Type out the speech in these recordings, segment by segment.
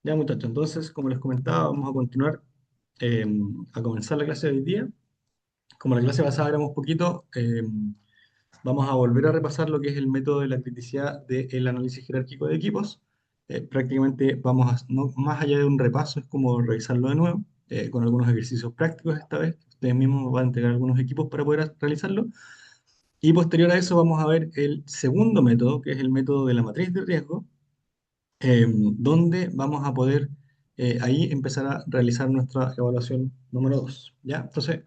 Ya, muchachos, entonces, como les comentaba, vamos a continuar eh, a comenzar la clase de hoy día. Como la clase pasada éramos poquito, vamos a volver a repasar lo que es el método de la criticidad del análisis jerárquico de equipos. Prácticamente vamos a, no, más allá de un repaso, es como revisarlo de nuevo, con algunos ejercicios prácticos esta vez. Ustedes mismos van a entregar algunos equipos para poder realizarlo. Y posterior a eso vamos a ver el segundo método, que es el método de la matriz de riesgo, donde vamos a poder ahí empezar a realizar nuestra evaluación número 2. ¿Ya? Entonces,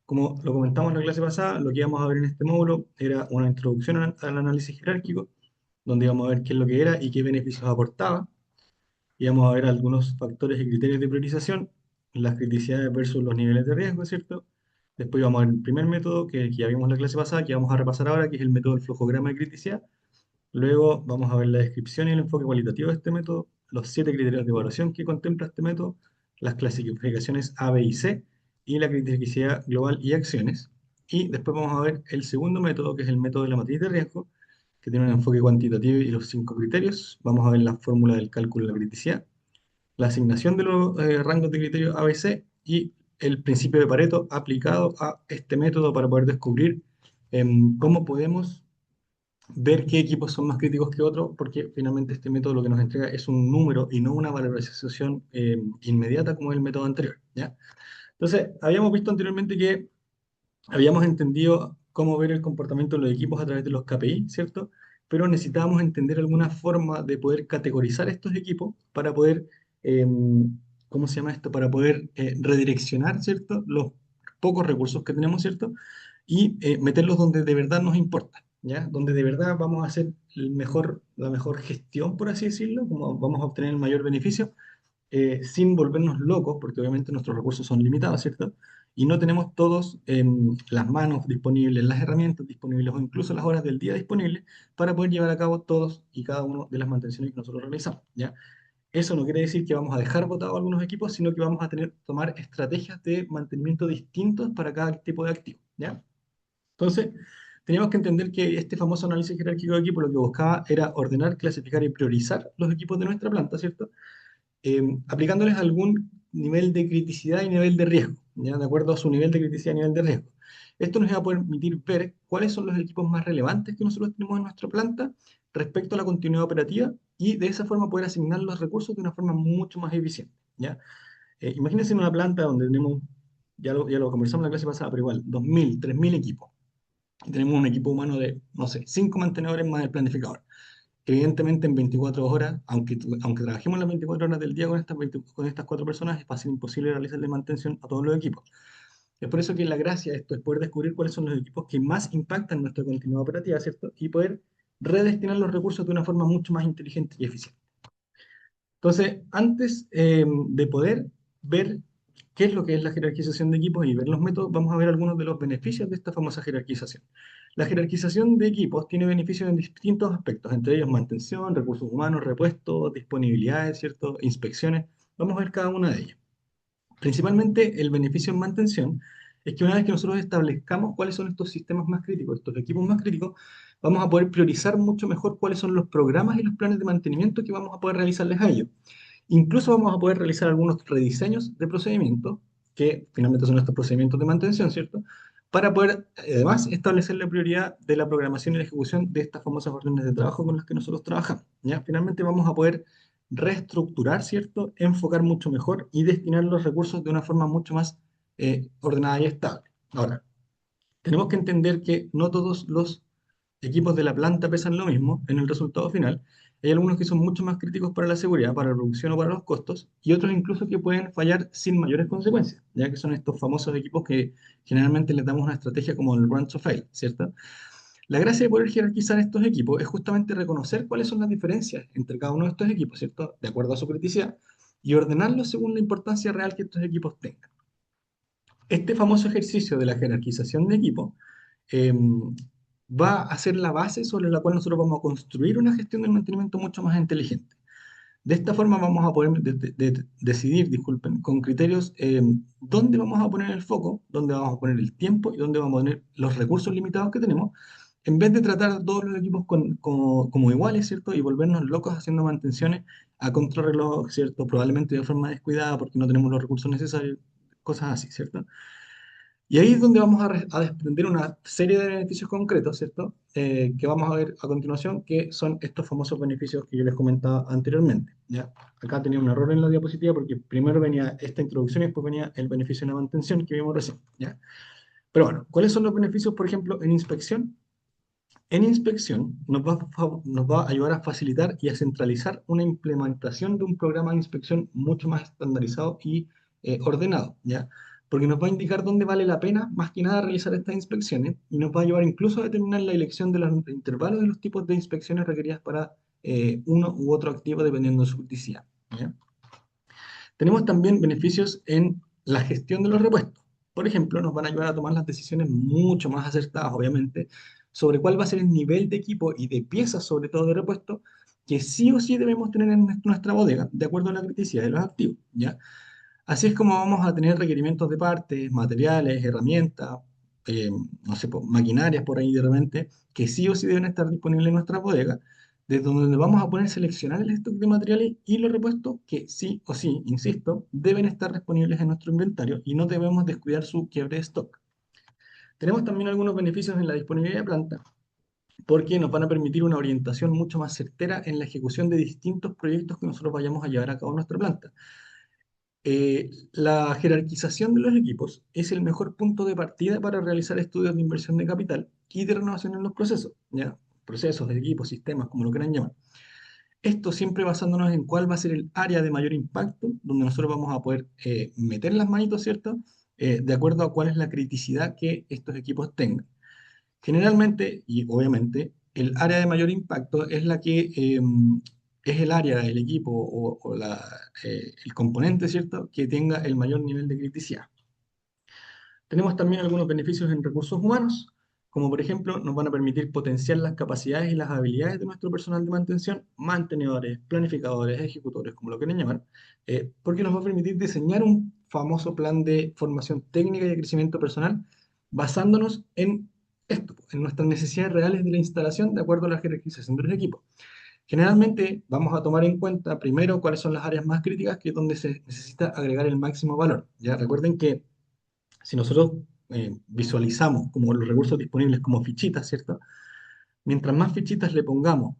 como lo comentamos en la clase pasada, lo que íbamos a ver en este módulo era una introducción al análisis jerárquico, donde íbamos a ver qué es lo que era y qué beneficios aportaba. Íbamos a ver algunos factores y criterios de priorización, las criticidades versus los niveles de riesgo, ¿cierto? Después íbamos a ver el primer método que ya vimos en la clase pasada, que vamos a repasar ahora, que es el método del flujograma de criticidad. Luego vamos a ver la descripción y el enfoque cualitativo de este método, los 7 criterios de evaluación que contempla este método, las clasificaciones A, B y C, y la criticidad global y acciones. Y después vamos a ver el segundo método, que es el método de la matriz de riesgo, que tiene un enfoque cuantitativo y los 5 criterios. Vamos a ver la fórmula del cálculo de la criticidad, la asignación de los rangos de criterio A, B, C y el principio de Pareto aplicado a este método para poder descubrir cómo podemos ver qué equipos son más críticos que otros, porque finalmente este método lo que nos entrega es un número y no una valorización inmediata como el método anterior, ¿ya? Entonces, habíamos visto anteriormente que habíamos entendido cómo ver el comportamiento de los equipos a través de los KPI, ¿cierto? Pero necesitábamos entender alguna forma de poder categorizar estos equipos para poder, eh, ¿cómo se llama esto? Para poder redireccionar, ¿cierto? Los pocos recursos que tenemos, ¿cierto? Y meterlos donde de verdad nos importa, ¿ya? Donde de verdad vamos a hacer la mejor gestión, por así decirlo, como vamos a obtener el mayor beneficio sin volvernos locos, porque obviamente nuestros recursos son limitados, ¿cierto? Y no tenemos todos las manos disponibles, las herramientas disponibles o incluso las horas del día disponibles para poder llevar a cabo todos y cada uno de las mantenciones que nosotros realizamos, ¿ya? Eso no quiere decir que vamos a dejar botados algunos equipos, sino que vamos a tener tomar estrategias de mantenimiento distintos para cada tipo de activo, ¿ya? Entonces, teníamos que entender que este famoso análisis jerárquico de equipo lo que buscaba era ordenar, clasificar y priorizar los equipos de nuestra planta, ¿cierto? Aplicándoles algún nivel de criticidad y nivel de riesgo, ¿ya? De acuerdo a su nivel de criticidad y nivel de riesgo. Esto nos va a permitir ver cuáles son los equipos más relevantes que nosotros tenemos en nuestra planta respecto a la continuidad operativa y de esa forma poder asignar los recursos de una forma mucho más eficiente, ¿ya? Imagínense en una planta donde tenemos, ya lo conversamos en la clase pasada, pero igual, 2.000, 3.000 equipos. Y tenemos un equipo humano de, no sé, 5 mantenedores más el planificador. Evidentemente en 24 horas, aunque trabajemos las 24 horas del día con con estas 4 personas, es fácil imposible realizarle mantención a todos los equipos. Es por eso que la gracia de esto es poder descubrir cuáles son los equipos que más impactan nuestra continuidad operativa, ¿cierto? Y poder redestinar los recursos de una forma mucho más inteligente y eficiente. Entonces, antes de poder ver qué es lo que es la jerarquización de equipos y ver los métodos, vamos a ver algunos de los beneficios de esta famosa jerarquización. La jerarquización de equipos tiene beneficios en distintos aspectos, entre ellos mantención, recursos humanos, repuestos, disponibilidades, ¿cierto? Inspecciones. Vamos a ver cada una de ellas. Principalmente el beneficio en mantención es que una vez que nosotros establezcamos cuáles son estos sistemas más críticos, estos equipos más críticos, vamos a poder priorizar mucho mejor cuáles son los programas y los planes de mantenimiento que vamos a poder realizarles a ellos. Incluso vamos a poder realizar algunos rediseños de procedimientos, que finalmente son estos procedimientos de mantención, ¿cierto? Para poder, además, establecer la prioridad de la programación y la ejecución de estas famosas órdenes de trabajo con las que nosotros trabajamos, ¿ya? Finalmente vamos a poder reestructurar, ¿cierto? Enfocar mucho mejor y destinar los recursos de una forma mucho más ordenada y estable. Ahora, tenemos que entender que no todos los equipos de la planta pesan lo mismo en el resultado final. Hay algunos que son mucho más críticos para la seguridad, para la producción o para los costos, y otros incluso que pueden fallar sin mayores consecuencias, ya que son estos famosos equipos que generalmente les damos una estrategia como el run to fail, ¿cierto? La gracia de poder jerarquizar estos equipos es justamente reconocer cuáles son las diferencias entre cada uno de estos equipos, ¿cierto? De acuerdo a su criticidad, y ordenarlos según la importancia real que estos equipos tengan. Este famoso ejercicio de la jerarquización de equipos eh, va a ser la base sobre la cual nosotros vamos a construir una gestión del mantenimiento mucho más inteligente. De esta forma vamos a poder decidir, disculpen, con criterios dónde vamos a poner el foco, dónde vamos a poner el tiempo y dónde vamos a poner los recursos limitados que tenemos en vez de tratar a todos los equipos como iguales, ¿cierto? Y volvernos locos haciendo mantenciones a contrarreloj, ¿cierto? Probablemente de forma descuidada porque no tenemos los recursos necesarios, cosas así, ¿cierto? Y ahí es donde vamos a desprender una serie de beneficios concretos, ¿cierto? Que vamos a ver a continuación, que son estos famosos beneficios que yo les comentaba anteriormente, ¿ya? Acá tenía un error en la diapositiva porque primero venía esta introducción y después venía el beneficio de la mantención que vimos recién, ¿ya? Pero bueno, ¿cuáles son los beneficios, por ejemplo, en inspección? En inspección nos va a ayudar a facilitar y a centralizar una implementación de un programa de inspección mucho más estandarizado y ordenado, ¿ya? Porque nos va a indicar dónde vale la pena, más que nada, realizar estas inspecciones y nos va a ayudar incluso a determinar la elección de los intervalos de los tipos de inspecciones requeridas para uno u otro activo dependiendo de su criticidad, ¿ya? Tenemos también beneficios en la gestión de los repuestos. Por ejemplo, nos van a ayudar a tomar las decisiones mucho más acertadas, obviamente, sobre cuál va a ser el nivel de equipo y de piezas, sobre todo de repuesto, que sí o sí debemos tener en nuestra bodega, de acuerdo a la criticidad de los activos, ¿ya? Así es como vamos a tener requerimientos de partes, materiales, herramientas, no sé, maquinarias por ahí de repente, que sí o sí deben estar disponibles en nuestra bodega, desde donde vamos a poder seleccionar el stock de materiales y los repuestos que sí o sí, insisto, deben estar disponibles en nuestro inventario y no debemos descuidar su quiebre de stock. Tenemos también algunos beneficios en la disponibilidad de planta, porque nos van a permitir una orientación mucho más certera en la ejecución de distintos proyectos que nosotros vayamos a llevar a cabo en nuestra planta. La jerarquización de los equipos es el mejor punto de partida para realizar estudios de inversión de capital y de renovación en los procesos, ¿ya? Procesos, de equipos, sistemas, como lo quieran llamar. Esto siempre basándonos en cuál va a ser el área de mayor impacto, donde nosotros vamos a poder meter las manitos, ¿cierto? De acuerdo a cuál es la criticidad que estos equipos tengan. Generalmente, y obviamente, el área de mayor impacto es la que es el área, el equipo o el componente, ¿cierto?, que tenga el mayor nivel de criticidad. Tenemos también algunos beneficios en recursos humanos, como por ejemplo nos van a permitir potenciar las capacidades y las habilidades de nuestro personal de mantención, mantenedores, planificadores, ejecutores, como lo quieran llamar, porque nos va a permitir diseñar un famoso plan de formación técnica y de crecimiento personal basándonos en esto, en nuestras necesidades reales de la instalación de acuerdo a la jerarquización de los equipos. Generalmente vamos a tomar en cuenta primero cuáles son las áreas más críticas, que es donde se necesita agregar el máximo valor. Ya recuerden que si nosotros visualizamos como los recursos disponibles como fichitas, ¿cierto? Mientras más fichitas le pongamos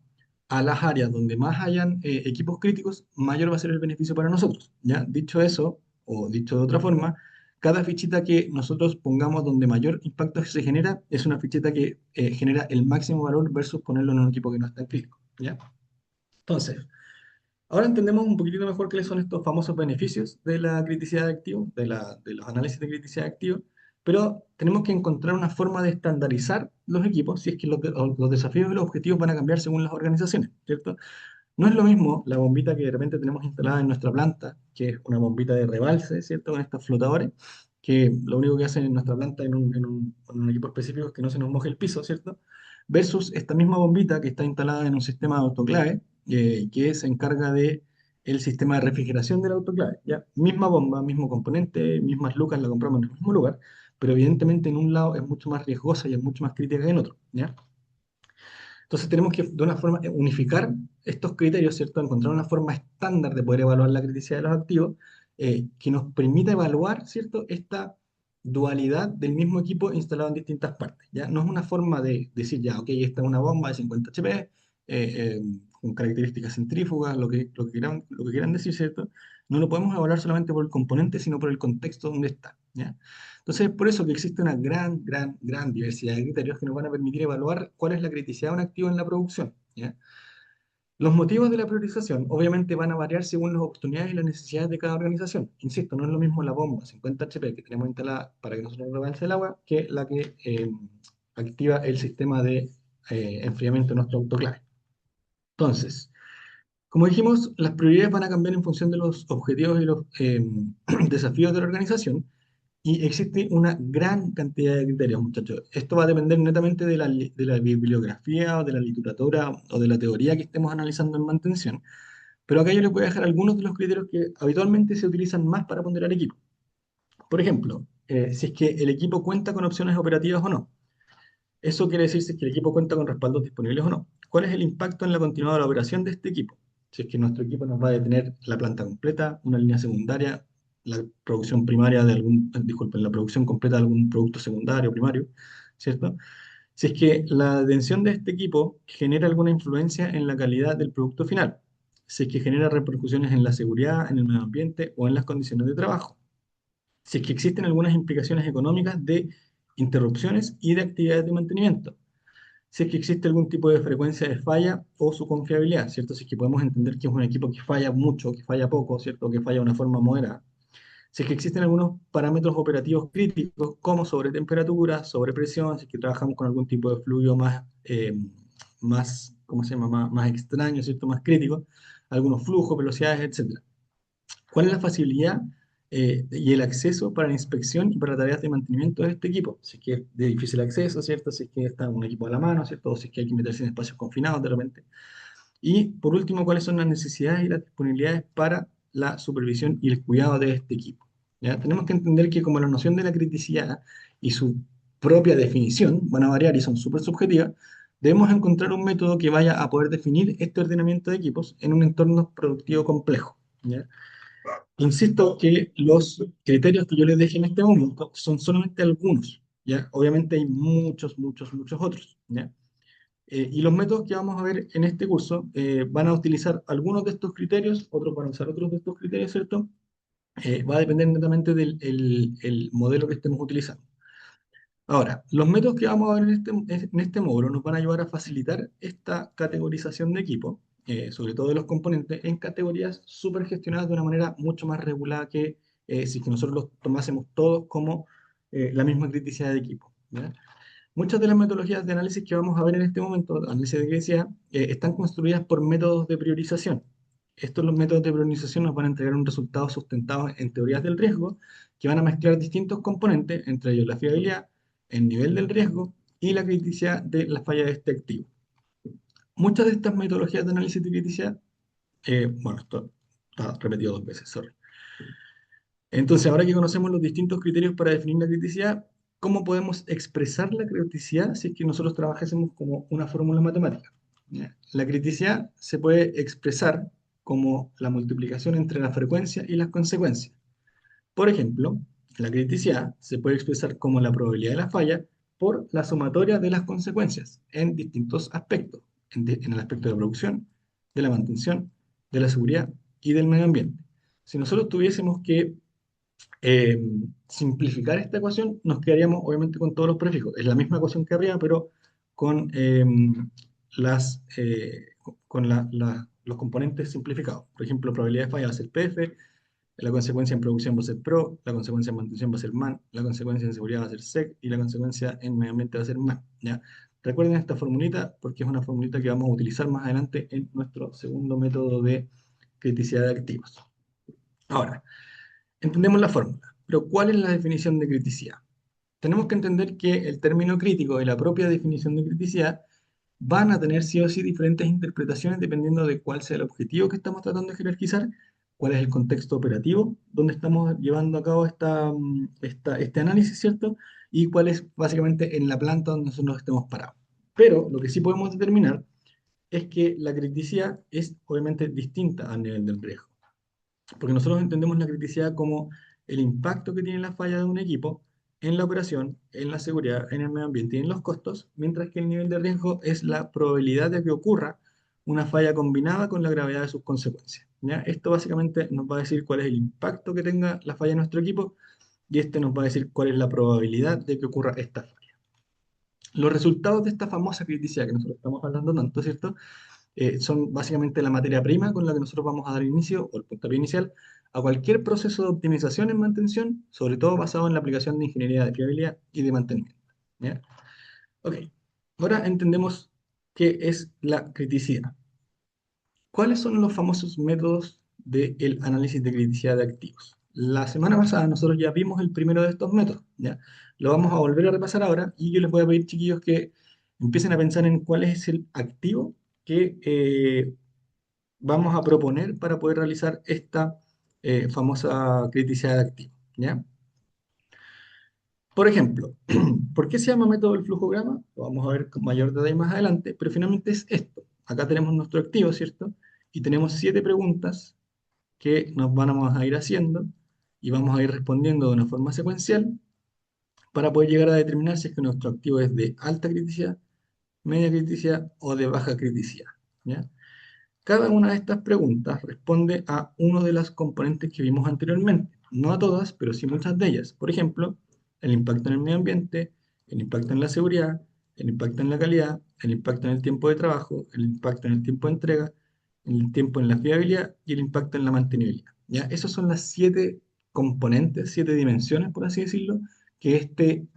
a las áreas donde más hayan equipos críticos, mayor va a ser el beneficio para nosotros, ¿ya? Dicho eso, o dicho de otra forma, cada fichita que nosotros pongamos donde mayor impacto se genera es una fichita que genera el máximo valor versus ponerlo en un equipo que no está crítico, ¿ya? Entonces, ahora entendemos un poquitito mejor cuáles son estos famosos beneficios de la criticidad de activos, de los análisis de criticidad de activos, pero tenemos que encontrar una forma de estandarizar los equipos si es que los desafíos y los objetivos van a cambiar según las organizaciones, ¿cierto? No es lo mismo la bombita que de repente tenemos instalada en nuestra planta, que es una bombita de rebalse, ¿cierto? Con estos flotadores, que lo único que hacen en nuestra planta en un equipo específico es que no se nos moje el piso, ¿cierto? Versus esta misma bombita que está instalada en un sistema de autoclave, que se encarga de el sistema de refrigeración del autoclave, ¿ya? Misma bomba, mismo componente, mismas lucas, la compramos en el mismo lugar, pero evidentemente en un lado es mucho más riesgosa y es mucho más crítica que en otro, ¿ya? Entonces tenemos que de una forma unificar estos criterios, ¿cierto? Encontrar una forma estándar de poder evaluar la criticidad de los activos que nos permita evaluar, ¿cierto? Esta dualidad del mismo equipo instalado en distintas partes, ¿ya? No es una forma de decir, ya, ok, esta es una bomba de 50 HP, con características centrífugas, lo que quieran decir, ¿cierto? No lo podemos evaluar solamente por el componente, sino por el contexto donde está, ¿ya? Entonces, es por eso que existe una gran diversidad de criterios que nos van a permitir evaluar cuál es la criticidad de un activo en la producción, ¿ya? Los motivos de la priorización obviamente van a variar según las oportunidades y las necesidades de cada organización. Insisto, no es lo mismo la bomba 50 HP que tenemos instalada para que nosotros rebalse el agua que la que activa el sistema de enfriamiento de nuestro autoclave. Entonces, como dijimos, las prioridades van a cambiar en función de los objetivos y los desafíos de la organización. Y existe una gran cantidad de criterios, muchachos. Esto va a depender netamente de la bibliografía o de la literatura o de la teoría que estemos analizando en mantención. Pero acá yo les voy a dejar algunos de los criterios que habitualmente se utilizan más para ponderar equipo. Por ejemplo, si es que el equipo cuenta con opciones operativas o no. Eso quiere decir si es que el equipo cuenta con respaldos disponibles o no. ¿Cuál es el impacto en la continuidad de la operación de este equipo? Si es que nuestro equipo nos va a detener la planta completa, una línea secundaria, la producción primaria de algún, disculpen, la producción completa de algún producto secundario, primario, ¿cierto? Si es que la detención de este equipo genera alguna influencia en la calidad del producto final, si es que genera repercusiones en la seguridad, en el medio ambiente o en las condiciones de trabajo, si es que existen algunas implicaciones económicas de interrupciones y de actividades de mantenimiento, si es que existe algún tipo de frecuencia de falla o su confiabilidad, ¿cierto? Si es que podemos entender que es un equipo que falla mucho, que falla poco, ¿cierto? Que falla de una forma moderada. Si es que existen algunos parámetros operativos críticos como sobretemperatura, sobrepresión, si es que trabajamos con algún tipo de fluido más, más ¿cómo se llama? Más extraño, ¿cierto? Más crítico, algunos flujos, velocidades, etcétera. ¿Cuál es la facilidad y el acceso para la inspección y para tareas de mantenimiento de este equipo? Si es que es de difícil acceso, ¿cierto? Si es que está un equipo a la mano, ¿cierto? O si es que hay que meterse en espacios confinados de repente. Y por último, ¿cuáles son las necesidades y las disponibilidades para la supervisión y el cuidado de este equipo? ¿Ya? Tenemos que entender que como la noción de la criticidad y su propia definición van a variar y son súper subjetivas, debemos encontrar un método que vaya a poder definir este ordenamiento de equipos en un entorno productivo complejo. ¿Ya? Insisto que los criterios que yo les dejé en este momento son solamente algunos, ¿ya? Obviamente hay muchos, muchos, muchos otros, ¿ya? Y los métodos que vamos a ver en este curso van a utilizar algunos de estos criterios, otros van a usar otros de estos criterios, ¿cierto? Va a depender netamente del el modelo que estemos utilizando. Ahora, los métodos que vamos a ver en este módulo nos van a ayudar a facilitar esta categorización de equipo, sobre todo de los componentes, en categorías súper gestionadas de una manera mucho más regulada que si que nosotros los tomásemos todos como la misma criticidad de equipo. ¿Ya? Muchas de las metodologías de análisis que vamos a ver en este momento, análisis de criticidad, están construidas por métodos de priorización. Estos los métodos de priorización nos van a entregar un resultado sustentado en teorías del riesgo que van a mezclar distintos componentes, entre ellos la fiabilidad, el nivel del riesgo y la criticidad de la falla de este activo. Muchas de estas metodologías de análisis de criticidad, bueno, esto está repetido dos veces, sorry. Entonces, ahora que conocemos los distintos criterios para definir la criticidad, ¿cómo podemos expresar la criticidad si es que nosotros trabajásemos como una fórmula matemática? ¿Ya? La criticidad se puede expresar como la multiplicación entre la frecuencia y las consecuencias. Por ejemplo, la criticidad se puede expresar como la probabilidad de la falla por la sumatoria de las consecuencias en distintos aspectos, en el aspecto de la producción, de la mantención, de la seguridad y del medio ambiente. Si nosotros tuviésemos que eh, simplificar esta ecuación, nos quedaríamos obviamente con todos los prefijos. Es la misma ecuación que arriba, pero con, los componentes simplificados. Por ejemplo, probabilidad de falla va a ser PF, la consecuencia en producción va a ser PRO, la consecuencia en mantención va a ser MAN, la consecuencia en seguridad va a ser SEC y la consecuencia en medio ambiente va a ser MAN. ¿Ya? Recuerden esta formulita porque es una formulita que vamos a utilizar más adelante en nuestro segundo método de criticidad de activos. Ahora, entendemos la fórmula, pero ¿cuál es la definición de criticidad? Tenemos que entender que el término crítico y la propia definición de criticidad van a tener sí o sí diferentes interpretaciones dependiendo de cuál sea el objetivo que estamos tratando de jerarquizar, cuál es el contexto operativo donde estamos llevando a cabo este análisis, ¿cierto? Y cuál es básicamente en la planta donde nosotros estemos parados. Pero lo que sí podemos determinar es que la criticidad es obviamente distinta al nivel del riesgo. Porque nosotros entendemos la criticidad como el impacto que tiene la falla de un equipo en la operación, en la seguridad, en el medio ambiente y en los costos, mientras que el nivel de riesgo es la probabilidad de que ocurra una falla combinada con la gravedad de sus consecuencias. ¿Ya? Esto básicamente nos va a decir cuál es el impacto que tenga la falla en nuestro equipo y este nos va a decir cuál es la probabilidad de que ocurra esta falla. Los resultados de esta famosa criticidad que nosotros estamos hablando tanto, ¿cierto? Son básicamente la materia prima con la que nosotros vamos a dar inicio, o el puntapié inicial, a cualquier proceso de optimización en mantención, sobre todo basado en la aplicación de ingeniería de fiabilidad y de mantenimiento. ¿Ya? Ok, ahora entendemos qué es la criticidad. ¿Cuáles son los famosos métodos del análisis de criticidad de activos? La semana pasada nosotros ya vimos el primero de estos métodos, ¿ya? Lo vamos a volver a repasar ahora y yo les voy a pedir, chiquillos, que empiecen a pensar en cuál es el activo que vamos a proponer para poder realizar esta famosa criticidad de activos, ¿ya? Por ejemplo, ¿por qué se llama método del flujograma? Lo vamos a ver con mayor detalle más adelante, pero finalmente es esto. Acá tenemos nuestro activo, ¿cierto? Y tenemos 7 preguntas que nos vamos a ir haciendo y vamos a ir respondiendo de una forma secuencial para poder llegar a determinar si es que nuestro activo es de alta criticidad, media criticidad o de baja criticidad. ¿Ya? Cada una de estas preguntas responde a uno de las componentes que vimos anteriormente. No a todas, pero sí muchas de ellas. Por ejemplo, el impacto en el medio ambiente, el impacto en la seguridad, el impacto en la calidad, el impacto en el tiempo de trabajo, el impacto en el tiempo de entrega, el tiempo en la fiabilidad y el impacto en la mantenibilidad. ¿Ya? Esas son las 7 componentes, 7 dimensiones, por así decirlo, que este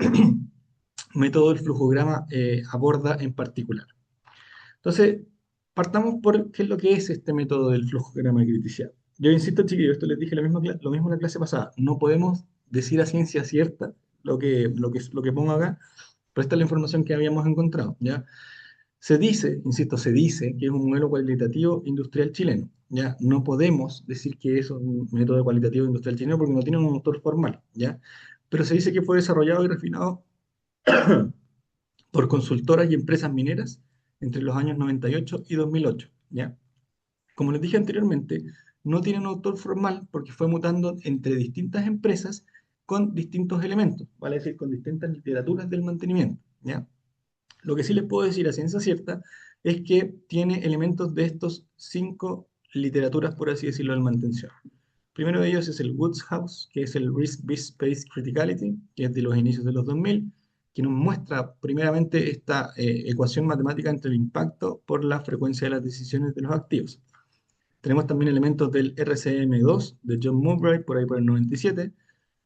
método del flujograma aborda en particular. Entonces, partamos por qué es lo que es este método del flujograma de criticidad. Yo insisto, chiquillos, esto les dije lo mismo en la clase pasada. No podemos decir a ciencia cierta lo que pongo acá, pero esta es la información que habíamos encontrado, ¿ya? Se dice, insisto, se dice que es un modelo cualitativo industrial chileno, ¿ya? No podemos decir que es un método cualitativo industrial chileno porque no tiene un autor formal, ¿ya? Pero se dice que fue desarrollado y refinado por consultoras y empresas mineras entre los años 98 y 2008, ¿ya? Como les dije anteriormente, no tiene un autor formal porque fue mutando entre distintas empresas con distintos elementos, vale decir, con distintas literaturas del mantenimiento, ¿ya? Lo que sí les puedo decir a ciencia cierta es que tiene elementos de estos 5 literaturas, por así decirlo, del mantención. Primero de ellos es el Woods House, que es el Risk-Based Space Criticality, que es de los inicios de los 2000, que nos muestra primeramente esta ecuación matemática entre el impacto por la frecuencia de las decisiones de los activos. Tenemos también elementos del RCM2 de John Murray, por ahí por el 97,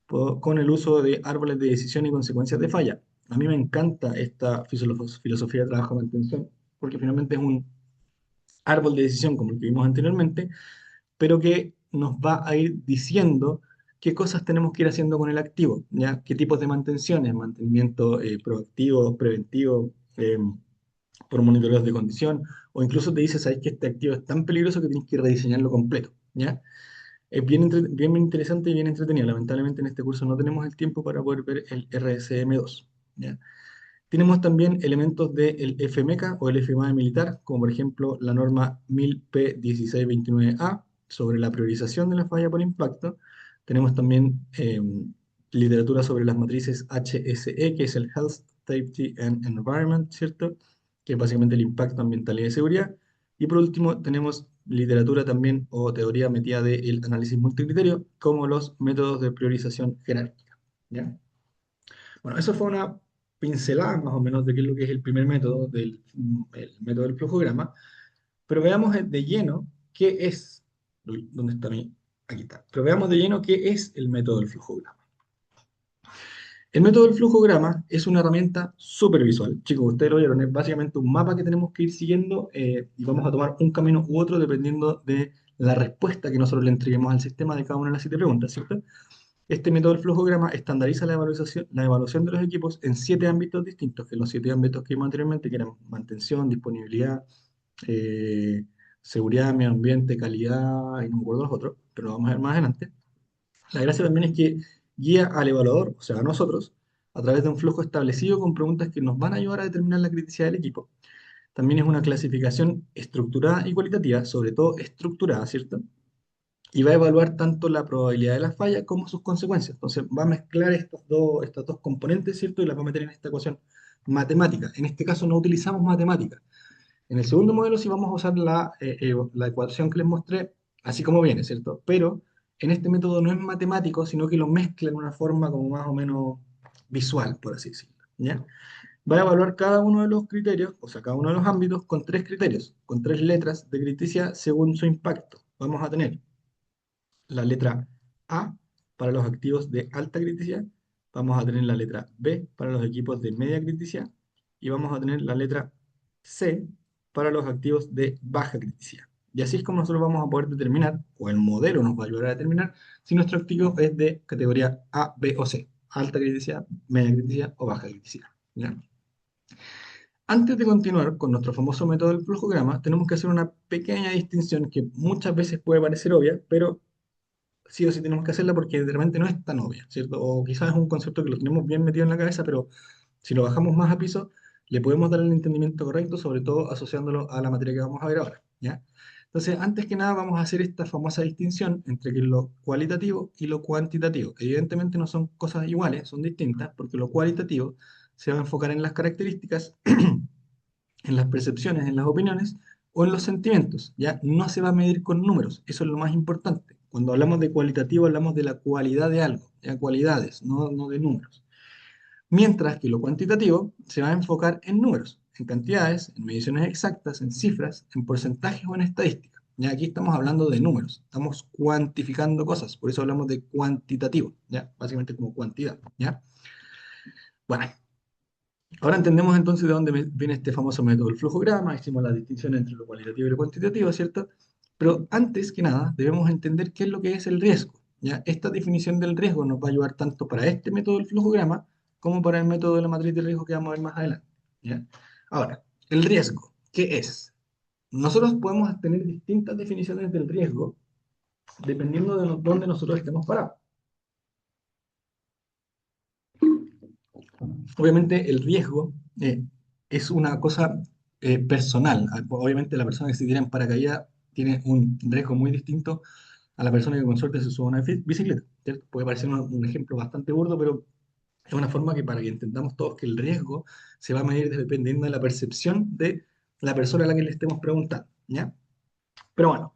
con el uso de árboles de decisión y consecuencias de falla. A mí me encanta esta filosofía de trabajo de mantención, porque finalmente es un árbol de decisión como el que vimos anteriormente, pero que nos va a ir diciendo qué cosas tenemos que ir haciendo con el activo, ¿ya? ¿Qué tipos de mantenciones? Mantenimiento proactivo, preventivo, por monitoreos de condición, o incluso te dice, sabes que este activo es tan peligroso que tienes que rediseñarlo completo, ¿ya? Es bien interesante y bien entretenido. Lamentablemente en este curso no tenemos el tiempo para poder ver el RSM2, ¿ya? Tenemos también elementos del FMECA o el FMA militar, como por ejemplo la norma 1000P1629A sobre la priorización de la falla por impacto. Tenemos también literatura sobre las matrices HSE, que es el Health, Safety and Environment, ¿cierto? Que es básicamente el impacto ambiental y de seguridad. Y por último, tenemos literatura también o teoría metida del análisis multicriterio, como los métodos de priorización jerárquica, ¿ya? Bueno, eso fue una pincelada más o menos de qué es lo que es el primer método, el método del flujograma, pero veamos de lleno qué es, uy, ¿dónde está mi? Aquí está, pero veamos de lleno qué es el método del flujograma. El método del flujograma es una herramienta súper visual. Chicos, ustedes lo vieron, es básicamente un mapa que tenemos que ir siguiendo y vamos a tomar un camino u otro dependiendo de la respuesta que nosotros le entreguemos al sistema de cada una de las 7 preguntas, ¿cierto? Este método del flujograma estandariza la evaluación de los equipos en 7 ámbitos distintos, que los 7 ámbitos que vimos anteriormente, que eran mantención, disponibilidad, eh, seguridad, medio ambiente, calidad, y no me acuerdo los otros, pero lo vamos a ver más adelante. La gracia también es que guía al evaluador, o sea, a nosotros, a través de un flujo establecido con preguntas que nos van a ayudar a determinar la criticidad del equipo. También es una clasificación estructurada y cualitativa, sobre todo estructurada, ¿cierto? Y va a evaluar tanto la probabilidad de la falla como sus consecuencias. Entonces va a mezclar estas dos componentes, ¿cierto? Y las va a meter en esta ecuación matemática. En este caso no utilizamos matemática. En el segundo modelo sí vamos a usar la ecuación que les mostré, así como viene, ¿cierto? Pero en este método no es matemático, sino que lo mezcla en una forma como más o menos visual, por así decirlo, ¿ya? Va a evaluar cada uno de los criterios, o sea, cada uno de los ámbitos, con 3 criterios, con 3 letras de criticidad según su impacto. Vamos a tener la letra A para los activos de alta criticidad, vamos a tener la letra B para los equipos de media criticidad y vamos a tener la letra C para los activos de baja criticidad. Y así es como nosotros vamos a poder determinar, o el modelo nos va a ayudar a determinar, si nuestro activo es de categoría A, B o C, alta criticidad, media criticidad o baja criticidad, ¿ya? Antes de continuar con nuestro famoso método del flujograma, tenemos que hacer una pequeña distinción que muchas veces puede parecer obvia, pero sí o sí tenemos que hacerla porque de repente no es tan obvia, ¿cierto? O quizás es un concepto que lo tenemos bien metido en la cabeza, pero si lo bajamos más a piso, le podemos dar el entendimiento correcto, sobre todo asociándolo a la materia que vamos a ver ahora, ¿ya? Entonces, antes que nada, vamos a hacer esta famosa distinción entre que lo cualitativo y lo cuantitativo. Evidentemente no son cosas iguales, son distintas, porque lo cualitativo se va a enfocar en las características, en las percepciones, en las opiniones o en los sentimientos, ¿ya? No se va a medir con números, eso es lo más importante. Cuando hablamos de cualitativo, hablamos de la cualidad de algo, ¿ya? Cualidades, no de números. Mientras que lo cuantitativo se va a enfocar en números, en cantidades, en mediciones exactas, en cifras, en porcentajes o en estadísticas. Ya aquí estamos hablando de números, estamos cuantificando cosas, por eso hablamos de cuantitativo, ¿ya? Básicamente como cuantidad, ¿ya? Bueno, ahora entendemos entonces de dónde viene este famoso método del flujograma, hicimos la distinción entre lo cualitativo y lo cuantitativo, ¿cierto? Pero antes que nada, debemos entender qué es lo que es el riesgo, ¿ya? Esta definición del riesgo nos va a ayudar tanto para este método del flujograma como para el método de la matriz de riesgo que vamos a ver más adelante, ¿ya? Ahora, el riesgo, ¿qué es? Nosotros podemos tener distintas definiciones del riesgo dependiendo de dónde nosotros estemos parados. Obviamente el riesgo es una cosa personal. Obviamente la persona que se tira en paracaídas tiene un riesgo muy distinto a la persona que con suerte se sube a una bicicleta, ¿cierto? Puede parecer un ejemplo bastante burdo, pero es una forma que para que entendamos todos que el riesgo se va a medir dependiendo de la percepción de la persona a la que le estemos preguntando, ¿ya? Pero bueno,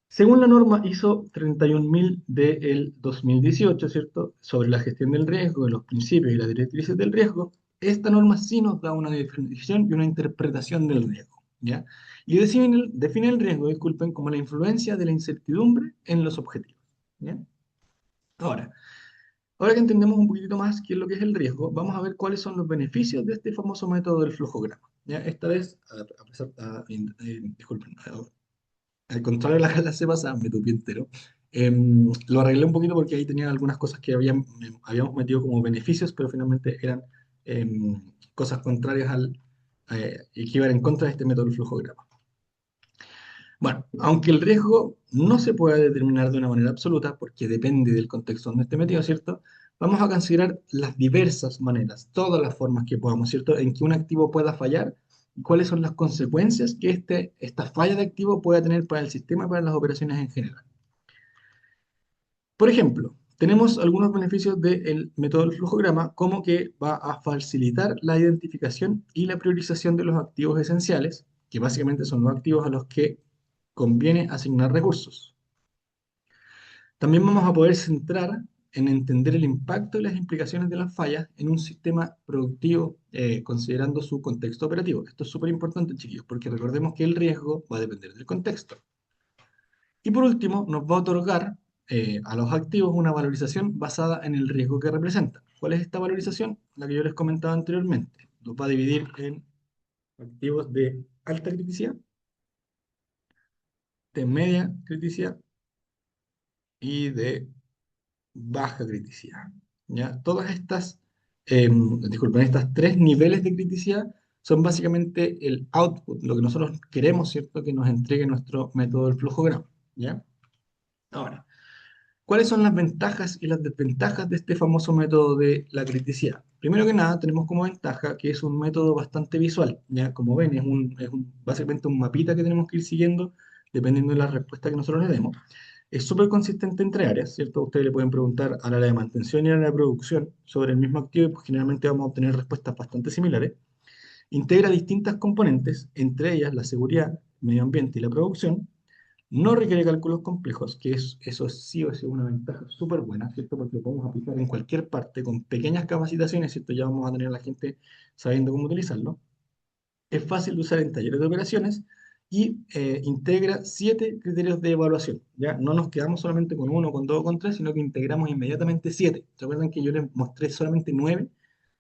según la norma ISO 31000 del 2018, ¿cierto? Sobre la gestión del riesgo, los principios y las directrices del riesgo, esta norma sí nos da una definición y una interpretación del riesgo, ¿ya? Y define el riesgo, disculpen, como la influencia de la incertidumbre en los objetivos, ¿ya? Ahora, ahora que entendemos un poquitito más qué es lo que es el riesgo, vamos a ver cuáles son los beneficios de este famoso método del flujograma, ¿ya? Esta vez, disculpen, al contrario de la clase pasada, me tupí entero. Lo arreglé un poquito porque ahí tenían algunas cosas que habíamos metido como beneficios, pero finalmente eran cosas contrarias y que iban en contra de este método del flujograma. Bueno, aunque el riesgo no se pueda determinar de una manera absoluta, porque depende del contexto donde esté metido, ¿cierto? Vamos a considerar las diversas maneras, todas las formas que podamos, ¿cierto? En que un activo pueda fallar y cuáles son las consecuencias que esta falla de activo pueda tener para el sistema y para las operaciones en general. Por ejemplo, tenemos algunos beneficios del método del flujograma, como que va a facilitar la identificación y la priorización de los activos esenciales, que básicamente son los activos a los que conviene asignar recursos. También vamos a poder centrar en entender el impacto y las implicaciones de las fallas en un sistema productivo, considerando su contexto operativo. Esto es súper importante, chiquillos, porque recordemos que el riesgo va a depender del contexto. Y por último, nos va a otorgar a los activos una valorización basada en el riesgo que representan. ¿Cuál es esta valorización? La que yo les comentaba anteriormente. Nos va a dividir en activos de alta criticidad, de media criticidad y de baja criticidad. ¿Ya? Todas estas, disculpen, estas tres niveles de criticidad son básicamente el output, lo que nosotros queremos, ¿cierto? Que nos entregue nuestro método del flujograma. ¿Ya? Ahora, ¿cuáles son las ventajas y las desventajas de este famoso método de la criticidad? Primero que nada, tenemos como ventaja que es un método bastante visual, ¿ya? Como ven, básicamente un mapita que tenemos que ir siguiendo dependiendo de la respuesta que nosotros le demos. Es súper consistente entre áreas, ¿cierto? Ustedes le pueden preguntar al área de mantención y al área de producción sobre el mismo activo y pues generalmente vamos a obtener respuestas bastante similares. Integra distintas componentes, entre ellas la seguridad, el medio ambiente y la producción. No requiere cálculos complejos, eso sí o sí es una ventaja súper buena, ¿cierto? Porque lo podemos aplicar en cualquier parte con pequeñas capacitaciones, ¿cierto? Ya vamos a tener a la gente sabiendo cómo utilizarlo. Es fácil de usar en talleres de operaciones y integra 7 criterios de evaluación. Ya no nos quedamos solamente con uno, con dos o con tres, sino que integramos inmediatamente 7. ¿Se acuerdan que yo les mostré solamente 9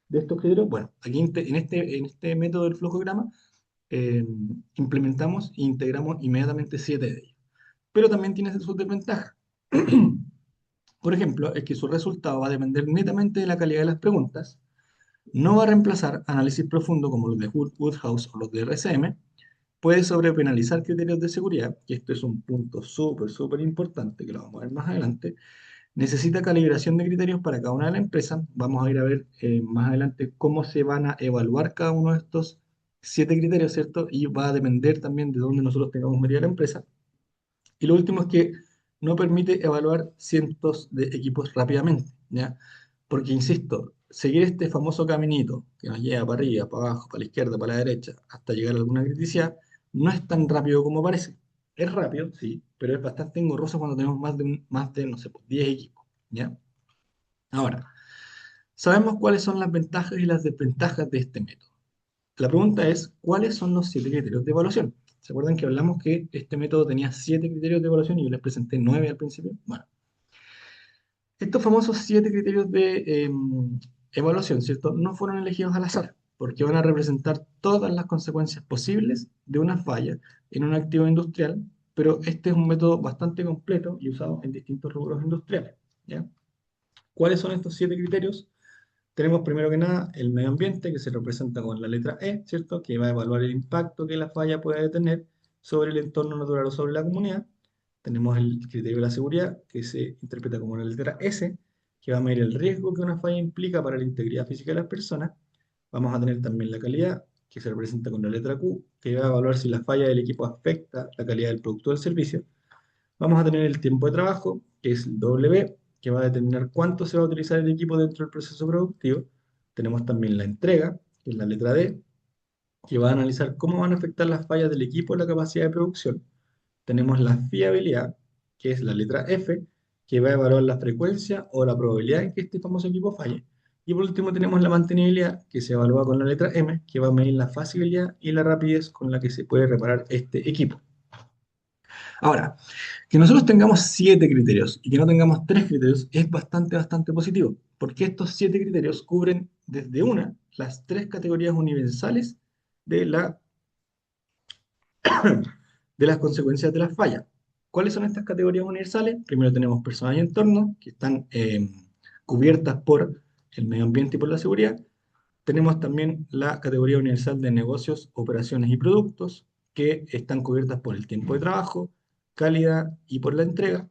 de estos criterios? Bueno, aquí en este método del flujograma eh, implementamos e integramos inmediatamente 7 de ellos. Pero también tiene sus desventajas. Por ejemplo, es que su resultado va a depender netamente de la calidad de las preguntas, no va a reemplazar análisis profundo como los de Woodhouse o los de RCM, puede sobrepenalizar criterios de seguridad, y esto es un punto súper importante que lo vamos a ver más adelante. Necesita calibración de criterios para cada una de las empresas. Vamos a ir a ver más adelante cómo se van a evaluar cada uno de estos 7 criterios, ¿cierto? Y va a depender también de dónde nosotros tengamos medida la empresa. Y lo último es que no permite evaluar cientos de equipos rápidamente, ¿ya? Porque, insisto, seguir este famoso caminito que nos lleva para arriba, para abajo, para la izquierda, para la derecha, hasta llegar a alguna criticidad, no es tan rápido como parece. Es rápido, sí, pero es bastante engorroso cuando tenemos más de no sé, pues, 10 equipos, ¿ya? Ahora, sabemos cuáles son las ventajas y las desventajas de este método. La pregunta es, ¿cuáles son los 7 criterios de evaluación? ¿Se acuerdan que hablamos que este método tenía 7 criterios de evaluación y yo les presenté 9 al principio? Bueno, estos famosos 7 criterios de evaluación, ¿cierto? No fueron elegidos al azar, porque van a representar todas las consecuencias posibles de una falla en un activo industrial, pero este es un método bastante completo y usado en distintos rubros industriales, ¿ya? ¿Cuáles son estos 7 criterios? Tenemos primero que nada el medio ambiente, que se representa con la letra E, ¿cierto? Que va a evaluar el impacto que la falla puede tener sobre el entorno natural o sobre la comunidad. Tenemos el criterio de la seguridad, que se interpreta como la letra S, que va a medir el riesgo que una falla implica para la integridad física de las personas. Vamos a tener también la calidad, que se representa con la letra Q, que va a evaluar si la falla del equipo afecta la calidad del producto o del servicio. Vamos a tener el tiempo de trabajo, que es el W, que va a determinar cuánto se va a utilizar el equipo dentro del proceso productivo. Tenemos también la entrega, que es la letra D, que va a analizar cómo van a afectar las fallas del equipo en la capacidad de producción. Tenemos la fiabilidad, que es la letra F, que va a evaluar la frecuencia o la probabilidad en que este famoso equipo falle. Y por último tenemos la mantenibilidad, que se evalúa con la letra M, que va a medir la facilidad y la rapidez con la que se puede reparar este equipo. Ahora, que nosotros tengamos 7 criterios y que no tengamos 3 criterios es bastante positivo, porque estos 7 criterios cubren desde las 3 categorías universales de, de las consecuencias de las fallas. ¿Cuáles son estas categorías universales? Primero tenemos personas y entorno, que están cubiertas por el medio ambiente y por la seguridad. Tenemos también la categoría universal de negocios, operaciones y productos, que están cubiertas por el tiempo de trabajo, calidad y por la entrega.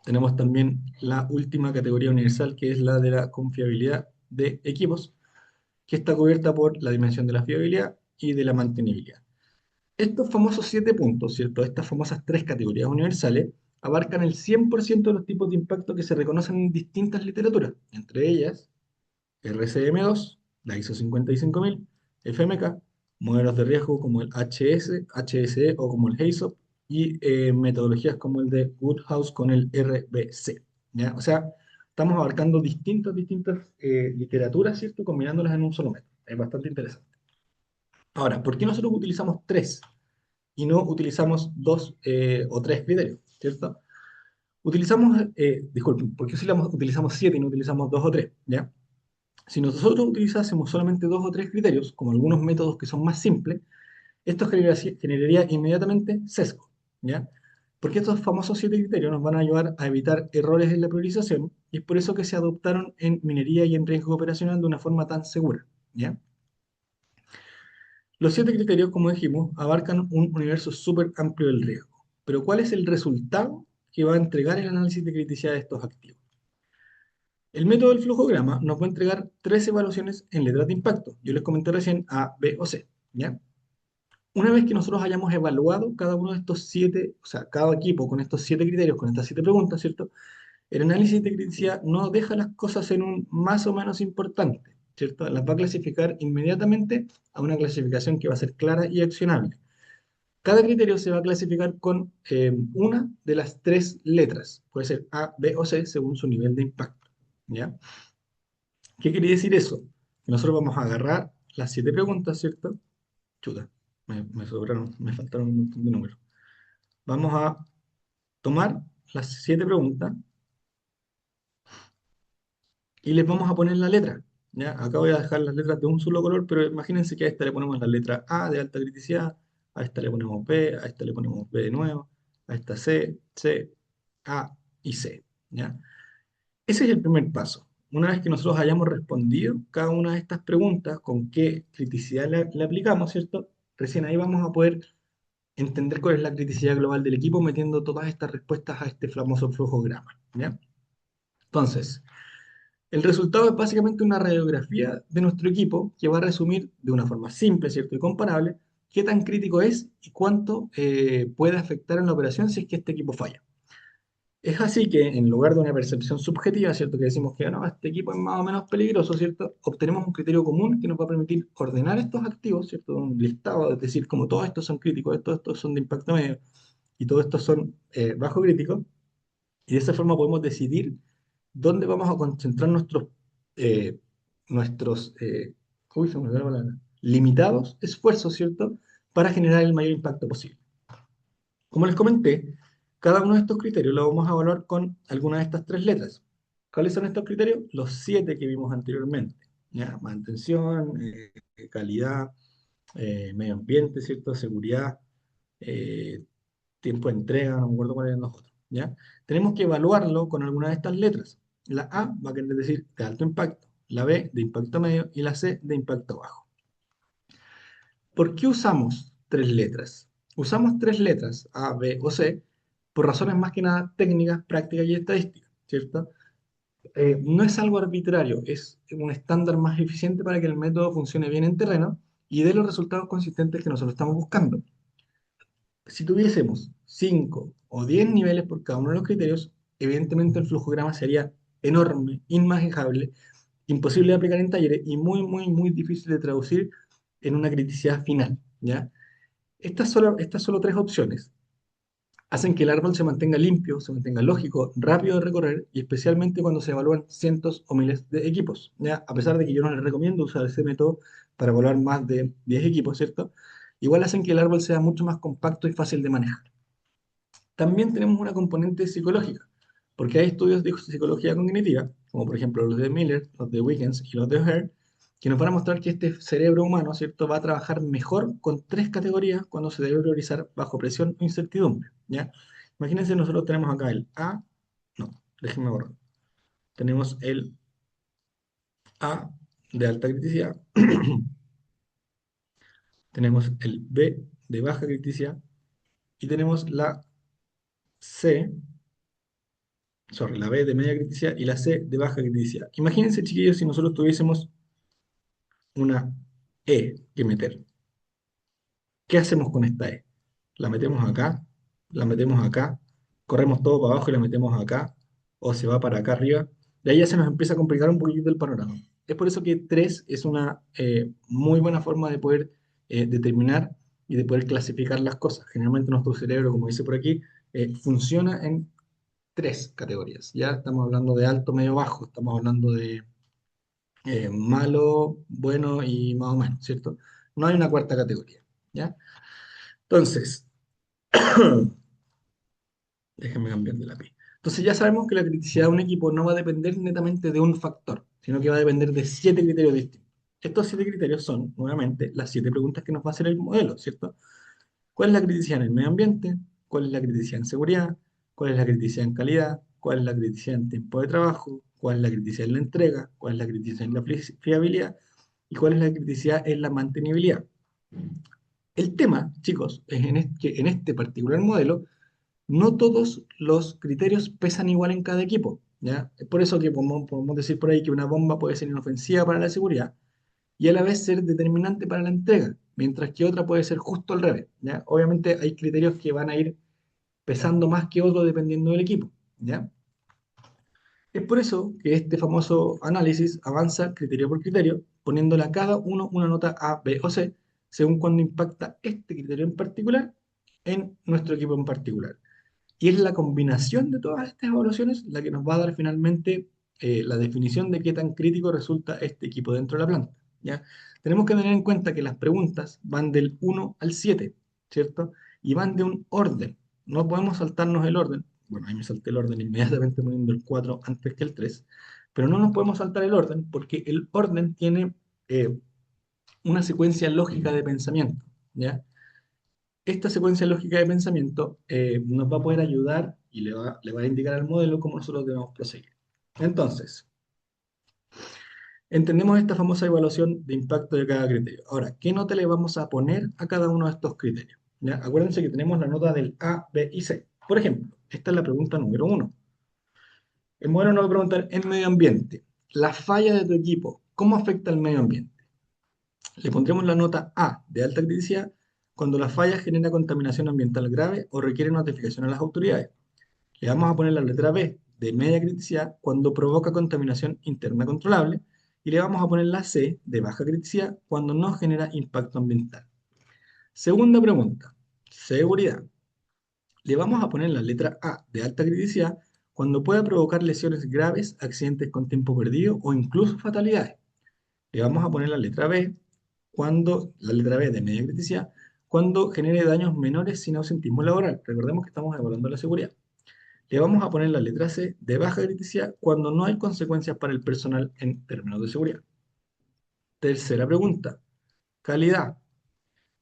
Tenemos también la última categoría universal, que es la de la confiabilidad de equipos, que está cubierta por la dimensión de la fiabilidad y de la mantenibilidad. Estos famosos 7 puntos, ¿cierto? Estas famosas 3 categorías universales abarcan el 100% de los tipos de impacto que se reconocen en distintas literaturas, entre ellas RCM2, la ISO 55000, FMK, modelos de riesgo como el HS, HSE o como el HACCP, y metodologías como el de Woodhouse con el RBC, ¿ya? O sea, estamos abarcando distintas literaturas, ¿cierto? Combinándolas en un solo método. Es bastante interesante. Ahora, ¿por qué nosotros utilizamos 3 y no utilizamos 2 o 3 criterios, ¿cierto? Disculpen, ¿por qué utilizamos 7 y no utilizamos 2 o 3? ¿Ya? Si nosotros utilizásemos solamente 2 o 3 criterios, como algunos métodos que son más simples, esto generaría inmediatamente sesgo, ¿ya? Porque estos famosos 7 criterios nos van a ayudar a evitar errores en la priorización y es por eso que se adoptaron en minería y en riesgo operacional de una forma tan segura, ¿ya? Los 7 criterios, como dijimos, abarcan un universo súper amplio del riesgo. Pero ¿cuál es el resultado que va a entregar el análisis de criticidad de estos activos? El método del flujograma nos va a entregar 3 evaluaciones en letras de impacto. Yo les comenté recién A, B o C, ¿ya? Una vez que nosotros hayamos evaluado cada uno de estos 7, o sea, cada equipo con estos 7 criterios, con estas 7 preguntas, ¿cierto? El análisis de criticidad no deja las cosas en un más o menos importante, ¿cierto? Las va a clasificar inmediatamente a una clasificación que va a ser clara y accionable. Cada criterio se va a clasificar con una de las 3 letras. Puede ser A, B o C según su nivel de impacto, ¿ya? ¿Qué quiere decir eso? Que nosotros vamos a agarrar las 7 preguntas, ¿cierto? Chuta, me faltaron un montón de números. Vamos a tomar las 7 preguntas y les vamos a poner la letra. ¿Ya? Acá voy a dejar las letras de un solo color, pero imagínense que a esta le ponemos la letra A de alta criticidad, a esta le ponemos B, a esta le ponemos B de nuevo, a esta C, C, A y C. ¿Ya? Ese es el primer paso. Una vez que nosotros hayamos respondido cada una de estas preguntas, con qué criticidad le aplicamos, ¿cierto? Recién ahí vamos a poder entender cuál es la criticidad global del equipo metiendo todas estas respuestas a este famoso flujograma, ¿ya? Entonces, el resultado es básicamente una radiografía de nuestro equipo que va a resumir de una forma simple, ¿cierto? Y comparable qué tan crítico es y cuánto puede afectar en la operación si es que este equipo falla. Es así que en lugar de una percepción subjetiva, ¿cierto? Que decimos que no, este equipo es más o menos peligroso, ¿cierto? Obtenemos un criterio común que nos va a permitir ordenar estos activos, ¿cierto? Un listado, es decir, como todos estos son críticos, todos estos son de impacto medio y todos estos son bajo crítico, y de esa forma podemos decidir dónde vamos a concentrar eh, nuestros uy, se me olvidó la palabra, limitados esfuerzos, ¿cierto? Para generar el mayor impacto posible. Como les comenté, cada uno de estos criterios lo vamos a evaluar con alguna de estas tres letras. ¿Cuáles son estos criterios? Los siete que vimos anteriormente. ¿Ya? Mantención, calidad, medio ambiente, ¿cierto? Seguridad, eh, tiempo de entrega, no me acuerdo cuáles eran los otros. ¿Ya? Tenemos que evaluarlo con alguna de estas letras. La A va a querer decir de alto impacto, la B de impacto medio y la C de impacto bajo. ¿Por qué usamos tres letras? Usamos tres letras, A, B o C, por razones más que nada técnicas, prácticas y estadísticas, ¿cierto? No es algo arbitrario, es un estándar más eficiente para que el método funcione bien en terreno y dé los resultados consistentes que nosotros estamos buscando. Si tuviésemos 5 o 10 niveles por cada uno de los criterios, evidentemente el flujograma sería enorme, inmanejable, imposible de aplicar en talleres y muy, muy, muy difícil de traducir en una criticidad final, ¿ya? Estas solo tres opciones hacen que el árbol se mantenga limpio, se mantenga lógico, rápido de recorrer y especialmente cuando se evalúan cientos o miles de equipos. ¿Ya? A pesar de que yo no les recomiendo usar ese método para evaluar más de 10 equipos, ¿cierto? Igual hacen que el árbol sea mucho más compacto y fácil de manejar. También tenemos una componente psicológica, porque hay estudios de psicología cognitiva, como por ejemplo los de Miller, los de Wiggins y los de O'Hare, que nos van a mostrar que este cerebro humano, ¿cierto?, va a trabajar mejor con tres categorías cuando se debe priorizar bajo presión o incertidumbre, ¿ya? Imagínense, nosotros tenemos acá el A, no, déjenme borrar. Tenemos el A de alta criticidad, tenemos el B de baja criticidad y tenemos la C, sorry, la B de media criticidad y la C de baja criticidad. Imagínense, chiquillos, si nosotros tuviésemos una E que meter. ¿Qué hacemos con esta E? ¿La metemos acá? ¿La metemos acá? ¿Corremos todo para abajo y la metemos acá? ¿O se va para acá arriba? De ahí ya se nos empieza a complicar un poquito el panorama. Es por eso que 3 es una muy buena forma de poder determinar y de poder clasificar las cosas. Generalmente nuestro cerebro, como dice por aquí, funciona en tres categorías. Ya estamos hablando de alto, medio, bajo. Estamos hablando de malo, bueno y más o menos, ¿cierto? No hay una cuarta categoría, ¿ya? Entonces, déjenme cambiar de lápiz. Entonces ya sabemos que la criticidad de un equipo no va a depender netamente de un factor, sino que va a depender de siete criterios distintos. Estos siete criterios son, nuevamente, las siete preguntas que nos va a hacer el modelo, ¿cierto? ¿Cuál es la criticidad en el medio ambiente? ¿Cuál es la criticidad en seguridad? ¿Cuál es la criticidad en calidad? ¿Cuál es la criticidad en tiempo de trabajo? ¿Cuál es la criticidad en la entrega? ¿Cuál es la criticidad en la fiabilidad? ¿Y cuál es la criticidad en la mantenibilidad? El tema, chicos, es que en este particular modelo, no todos los criterios pesan igual en cada equipo, ¿ya? Es por eso que podemos decir por ahí que una bomba puede ser inofensiva para la seguridad y a la vez ser determinante para la entrega, mientras que otra puede ser justo al revés, ¿ya? Obviamente hay criterios que van a ir pesando más que otros dependiendo del equipo, ¿ya? Es por eso que este famoso análisis avanza criterio por criterio, poniéndole a cada uno una nota A, B o C, según cuando impacta este criterio en particular en nuestro equipo en particular. Y es la combinación de todas estas evaluaciones la que nos va a dar finalmente la definición de qué tan crítico resulta este equipo dentro de la planta, ¿ya? Tenemos que tener en cuenta que las preguntas van del 1 al 7, ¿cierto? Y van de un orden. No podemos saltarnos el orden. Bueno, ahí me salté el orden inmediatamente poniendo el 4 antes que el 3, pero no nos podemos saltar el orden porque el orden tiene una secuencia lógica de pensamiento, ¿ya? Esta secuencia lógica de pensamiento nos va a poder ayudar y le va a indicar al modelo cómo nosotros debemos proseguir. Entonces, Entendemos esta famosa evaluación de impacto de cada criterio. Ahora, ¿qué nota le vamos a poner a cada uno de estos criterios? ¿Ya? Acuérdense que tenemos la nota del A, B y C. Por ejemplo, esta es la pregunta número uno. El modelo nos va a preguntar en medio ambiente, la falla de tu equipo, ¿cómo afecta al medio ambiente? Le pondremos la nota A de alta criticidad cuando la falla genera contaminación ambiental grave o requiere notificación a las autoridades. Le vamos a poner la letra B de media criticidad cuando provoca contaminación interna controlable y le vamos a poner la C de baja criticidad cuando no genera impacto ambiental. Segunda pregunta, seguridad. Le vamos a poner la letra A de alta criticidad cuando pueda provocar lesiones graves, accidentes con tiempo perdido o incluso fatalidades. Le vamos a poner la letra B de media criticidad cuando genere daños menores sin ausentismo laboral. Recordemos que estamos evaluando la seguridad. Le vamos a poner la letra C de baja criticidad cuando no hay consecuencias para el personal en términos de seguridad. Tercera pregunta, calidad.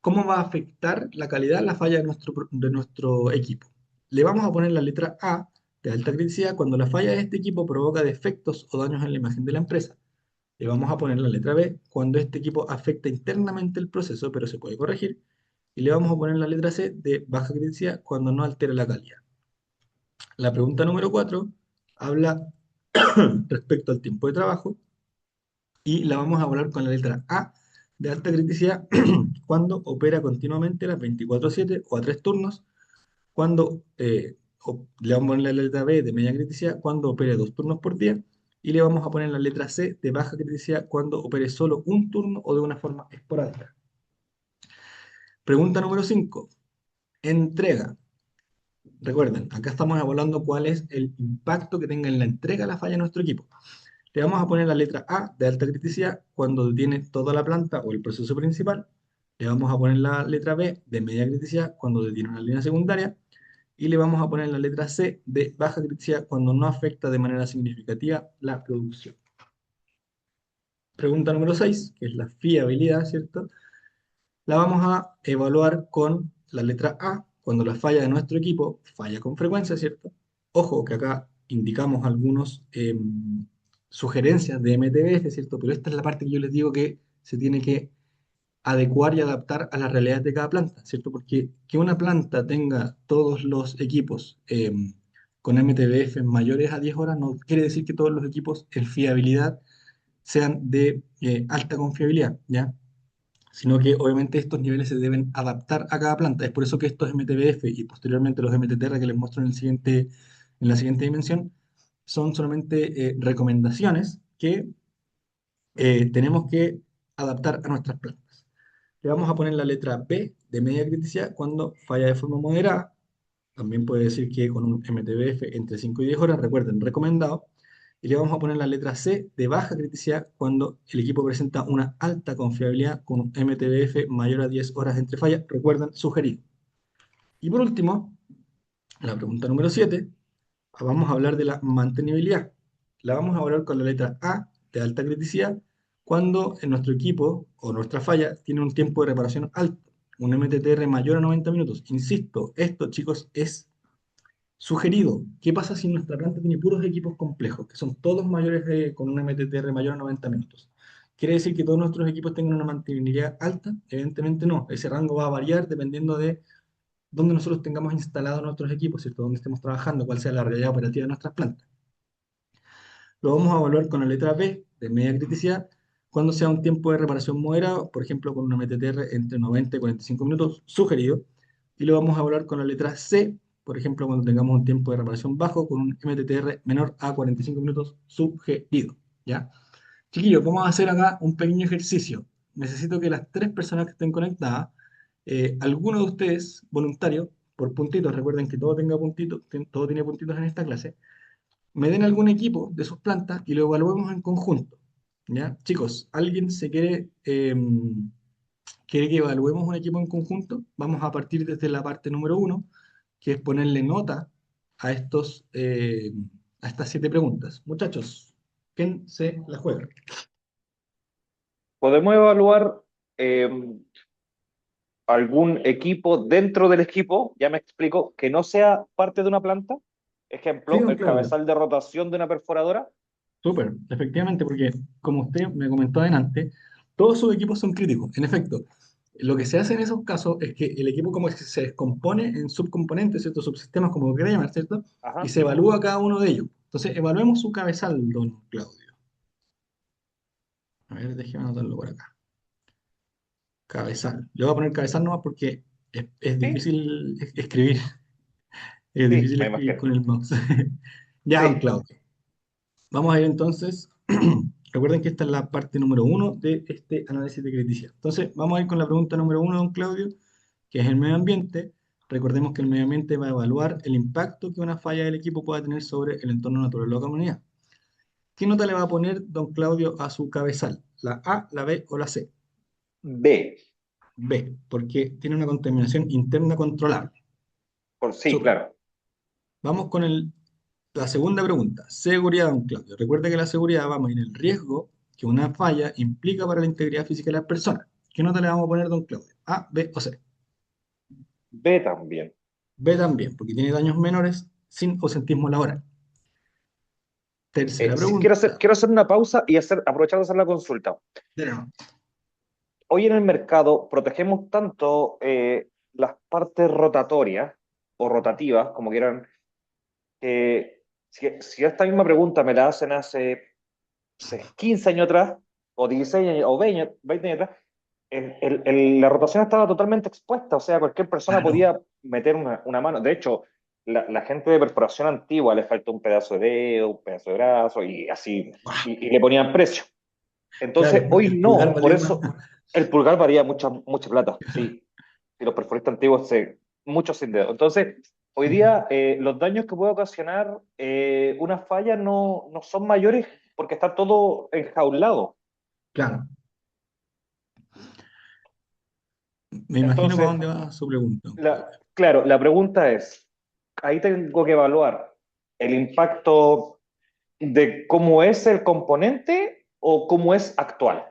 ¿Cómo va a afectar la calidad la falla de nuestro equipo? Le vamos a poner la letra A de alta criticidad cuando la falla de este equipo provoca defectos o daños en la imagen de la empresa. Le vamos a poner la letra B cuando este equipo afecta internamente el proceso, pero se puede corregir. Y le vamos a poner la letra C de baja criticidad cuando no altera la calidad. La pregunta número 4 habla respecto al tiempo de trabajo y la vamos a hablar con la letra A de alta criticidad cuando opera continuamente las 24/7 o a tres turnos, le vamos a poner la letra B de media criticidad cuando opere dos turnos por día y le vamos a poner la letra C de baja criticidad cuando opere solo un turno o de una forma esporádica. Pregunta número 5. Entrega. Recuerden, acá estamos evaluando cuál es el impacto que tenga en la entrega la falla de nuestro equipo. Le vamos a poner la letra A de alta criticidad cuando detiene toda la planta o el proceso principal. Le vamos a poner la letra B de media criticidad cuando detiene una línea secundaria. Y le vamos a poner la letra C de baja criticidad cuando no afecta de manera significativa la producción. Pregunta número 6, que es la fiabilidad, ¿cierto? La vamos a evaluar con la letra A, cuando la falla de nuestro equipo falla con frecuencia, ¿cierto? Ojo que acá indicamos algunos sugerencias de MTBF, ¿cierto? Pero esta es la parte que yo les digo que se tiene que adecuar y adaptar a las realidades de cada planta, ¿cierto? Porque que una planta tenga todos los equipos con MTBF mayores a 10 horas no quiere decir que todos los equipos en fiabilidad sean de alta confiabilidad, ¿ya? Sino que obviamente estos niveles se deben adaptar a cada planta. Es por eso que estos MTBF y posteriormente los MTTR que les muestro en la siguiente dimensión son solamente recomendaciones que tenemos que adaptar a nuestras plantas. Le vamos a poner la letra B de media criticidad cuando falla de forma moderada. También puede decir que con un MTBF entre 5 y 10 horas, recuerden, recomendado. Y le vamos a poner la letra C de baja criticidad cuando el equipo presenta una alta confiabilidad con un MTBF mayor a 10 horas entre fallas, recuerden, sugerido. Y por último, la pregunta número 7, vamos a hablar de la mantenibilidad. La vamos a hablar con la letra A de alta criticidad cuando en nuestro equipo o nuestra falla tiene un tiempo de reparación alto, un MTTR mayor a 90 minutos. Insisto, esto chicos es sugerido. ¿Qué pasa si nuestra planta tiene puros equipos complejos, que son todos con un MTTR mayor a 90 minutos? ¿Quiere decir que todos nuestros equipos tengan una mantenibilidad alta? Evidentemente no. Ese rango va a variar dependiendo de dónde nosotros tengamos instalados nuestros equipos, ¿cierto? Dónde estemos trabajando, cuál sea la realidad operativa de nuestras plantas. Lo vamos a evaluar con la letra B de media criticidad cuando sea un tiempo de reparación moderado, por ejemplo, con una MTTR entre 90 y 45 minutos sugerido. Y lo vamos a evaluar con la letra C, por ejemplo, cuando tengamos un tiempo de reparación bajo con un MTTR menor a 45 minutos sugerido. ¿Ya? Chiquillos, vamos a hacer acá un pequeño ejercicio. Necesito que las tres personas que estén conectadas, alguno de ustedes, voluntario, por puntitos, recuerden que todo tenga puntitos, todo tiene puntitos en esta clase, me den algún equipo de sus plantas y lo evaluemos en conjunto. ¿Ya? Chicos, ¿alguien quiere que evaluemos un equipo en conjunto? Vamos a partir desde la parte número uno, que es ponerle nota a a estas 7 preguntas. Muchachos, ¿quién se la juega? Podemos evaluar eh, algún equipo dentro del equipo, ya me explico, que no sea parte de una planta. Sí, Ejemplo, don el Claudio. cabezal de rotación de una perforadora. Súper, efectivamente, porque como usted me comentó adelante, todos sus equipos son críticos. En efecto, lo que se hace en esos casos es que el equipo como que se descompone en subcomponentes, ¿cierto? Subsistemas, como lo quiera llamar, ¿cierto? Y Ajá. se evalúa cada uno de ellos. Entonces, evaluemos su cabezal, don Claudio. A ver, déjeme anotarlo por acá. Cabezal. Le voy a poner cabezal nomás porque es Sí, difícil escribir. Es sí, difícil me escribir imagino. con el mouse. Ya, don Sí, Claudio. Vamos a ir entonces. Recuerden que esta es la parte número uno de este análisis de criticidad. Entonces, vamos a ir con la pregunta número uno, don Claudio, que es el medio ambiente. Recordemos que el medio ambiente va a evaluar el impacto que una falla del equipo pueda tener sobre el entorno natural de la comunidad. ¿Qué nota le va a poner don Claudio a su cabezal? ¿La A, la B o la C? B. B, porque tiene una contaminación interna controlable. Sí, Súper. claro. Vamos con la segunda pregunta. Seguridad, don Claudio. Recuerde que la seguridad va a medir el riesgo que una falla implica para la integridad física de las personas. ¿Qué nota le vamos a poner, don Claudio? ¿A, B o C? B también. B también, porque tiene daños menores sin ausentismo laboral. Tercera Sí, pregunta. quiero hacer una pausa y aprovechar de hacer la consulta. Pero, Hoy en el mercado protegemos tanto las partes rotatorias o rotativas, como quieran, que si esta misma pregunta me la hacen hace, no sé, 15 años atrás, o 16 años, o 20 años atrás, la rotación estaba totalmente expuesta, o sea, cualquier persona claro, podía meter una mano. De hecho, la gente de perforación antigua le faltó un pedazo de dedo, un pedazo de brazo, y así, y le ponían precio. Entonces, claro, hoy el pulgar no, por valía más. eso el pulgar valía mucha plata, sí. Y los perforistas antiguos, muchos sin dedo. Entonces, hoy día los daños que puede ocasionar una falla no son mayores porque está todo enjaulado. Claro, me imagino para Entonces, dónde va su pregunta, don Claudio. claro, la pregunta es, ahí tengo que evaluar el impacto de cómo es el componente o cómo es actual.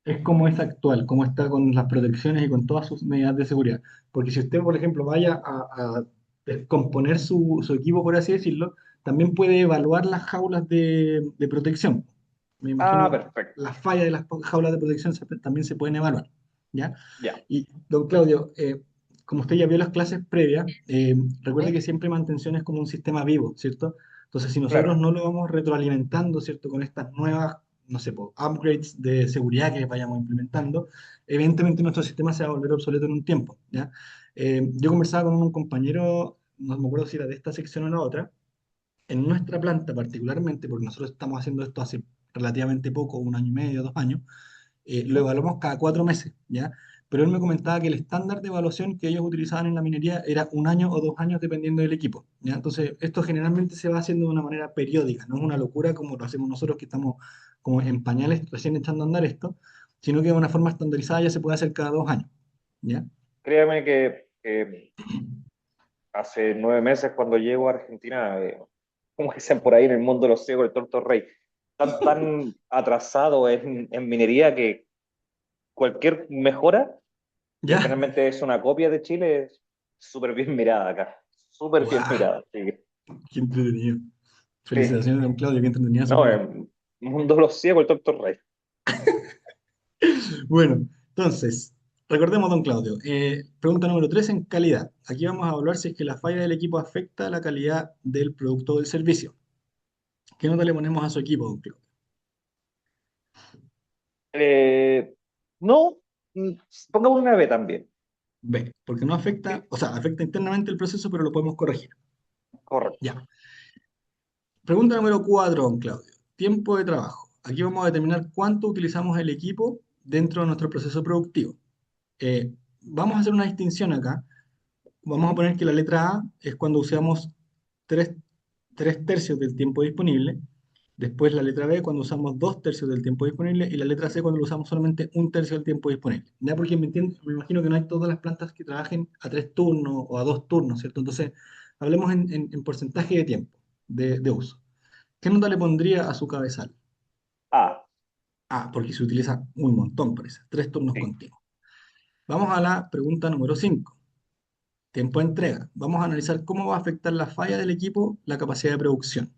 Es como es actual, cómo está con las protecciones y con todas sus medidas de seguridad. Porque si usted, por ejemplo, vaya a descomponer su equipo, por así decirlo, también puede evaluar las jaulas de protección. Me Ah, imagino perfecto. las fallas de las jaulas de protección también se pueden evaluar. ¿Ya? Ya. Y, don Claudio, como usted ya vio las clases previas, recuerde ¿Mm? que siempre mantención es como un sistema vivo, ¿cierto? Entonces, si nosotros Claro. no lo vamos retroalimentando, ¿cierto? Con estas nuevas, no sé, upgrades de seguridad que vayamos implementando, evidentemente nuestro sistema se va a volver obsoleto en un tiempo, ¿ya? Yo conversaba con un compañero, no me acuerdo si era de esta sección o la otra, en nuestra planta particularmente, porque nosotros estamos haciendo esto hace relativamente poco, un año y medio, 2 años, lo ¿Mm? evaluamos cada 4 meses, ¿ya? Pero él me comentaba que el estándar de evaluación que ellos utilizaban en la minería era 1 año o 2 años dependiendo del equipo, ¿ya? Entonces, esto generalmente se va haciendo de una manera periódica, no es una locura como lo hacemos nosotros que estamos como en pañales recién echando a andar esto, sino que de una forma estandarizada ya se puede hacer cada 2 años, ¿ya? Créame que hace 9 meses cuando llego a Argentina, como dicen por ahí en el mundo de los ciegos, el torto rey, tan atrasado en minería que cualquier mejora, que ¿Ya? generalmente es una copia de Chile, es súper bien mirada acá, súper bien ¡Guau! mirada. Así que, ¡Qué entretenido! sí, Felicitaciones, don Claudio, qué entretenida su no, pega. mundo de los ciegos, el torto rey. Bueno, entonces, recordemos, don Claudio, pregunta número 3 en calidad. Aquí vamos a evaluar si es que la falla del equipo afecta la calidad del producto o del servicio. ¿Qué nota le ponemos a su equipo, don Claudio? Eh, no, pongamos una B también. B, porque no afecta, Sí, o sea, afecta internamente el proceso, pero lo podemos corregir. correcto. Ya. Pregunta número 4, don Claudio. Tiempo de trabajo. Aquí vamos a determinar cuánto utilizamos el equipo dentro de nuestro proceso productivo. Vamos a hacer una distinción acá. Vamos a Ujú. poner que la letra A es cuando usamos tres 3 tercios del tiempo disponible. Después la letra B cuando usamos 2 tercios del tiempo disponible. Y la letra C cuando lo usamos solamente 1 tercio del tiempo disponible. Ya porque me imagino que no hay todas las plantas que trabajen a 3 turnos o a 2 turnos, ¿cierto? Entonces, hablemos en porcentaje de tiempo de uso. ¿Qué nota le pondría a su cabezal? Ah, Ah, porque se utiliza un montón, parece. 3 turnos sí. continuos. Vamos a la pregunta número 5. Tiempo de entrega. Vamos a analizar cómo va a afectar la falla del equipo la capacidad de producción.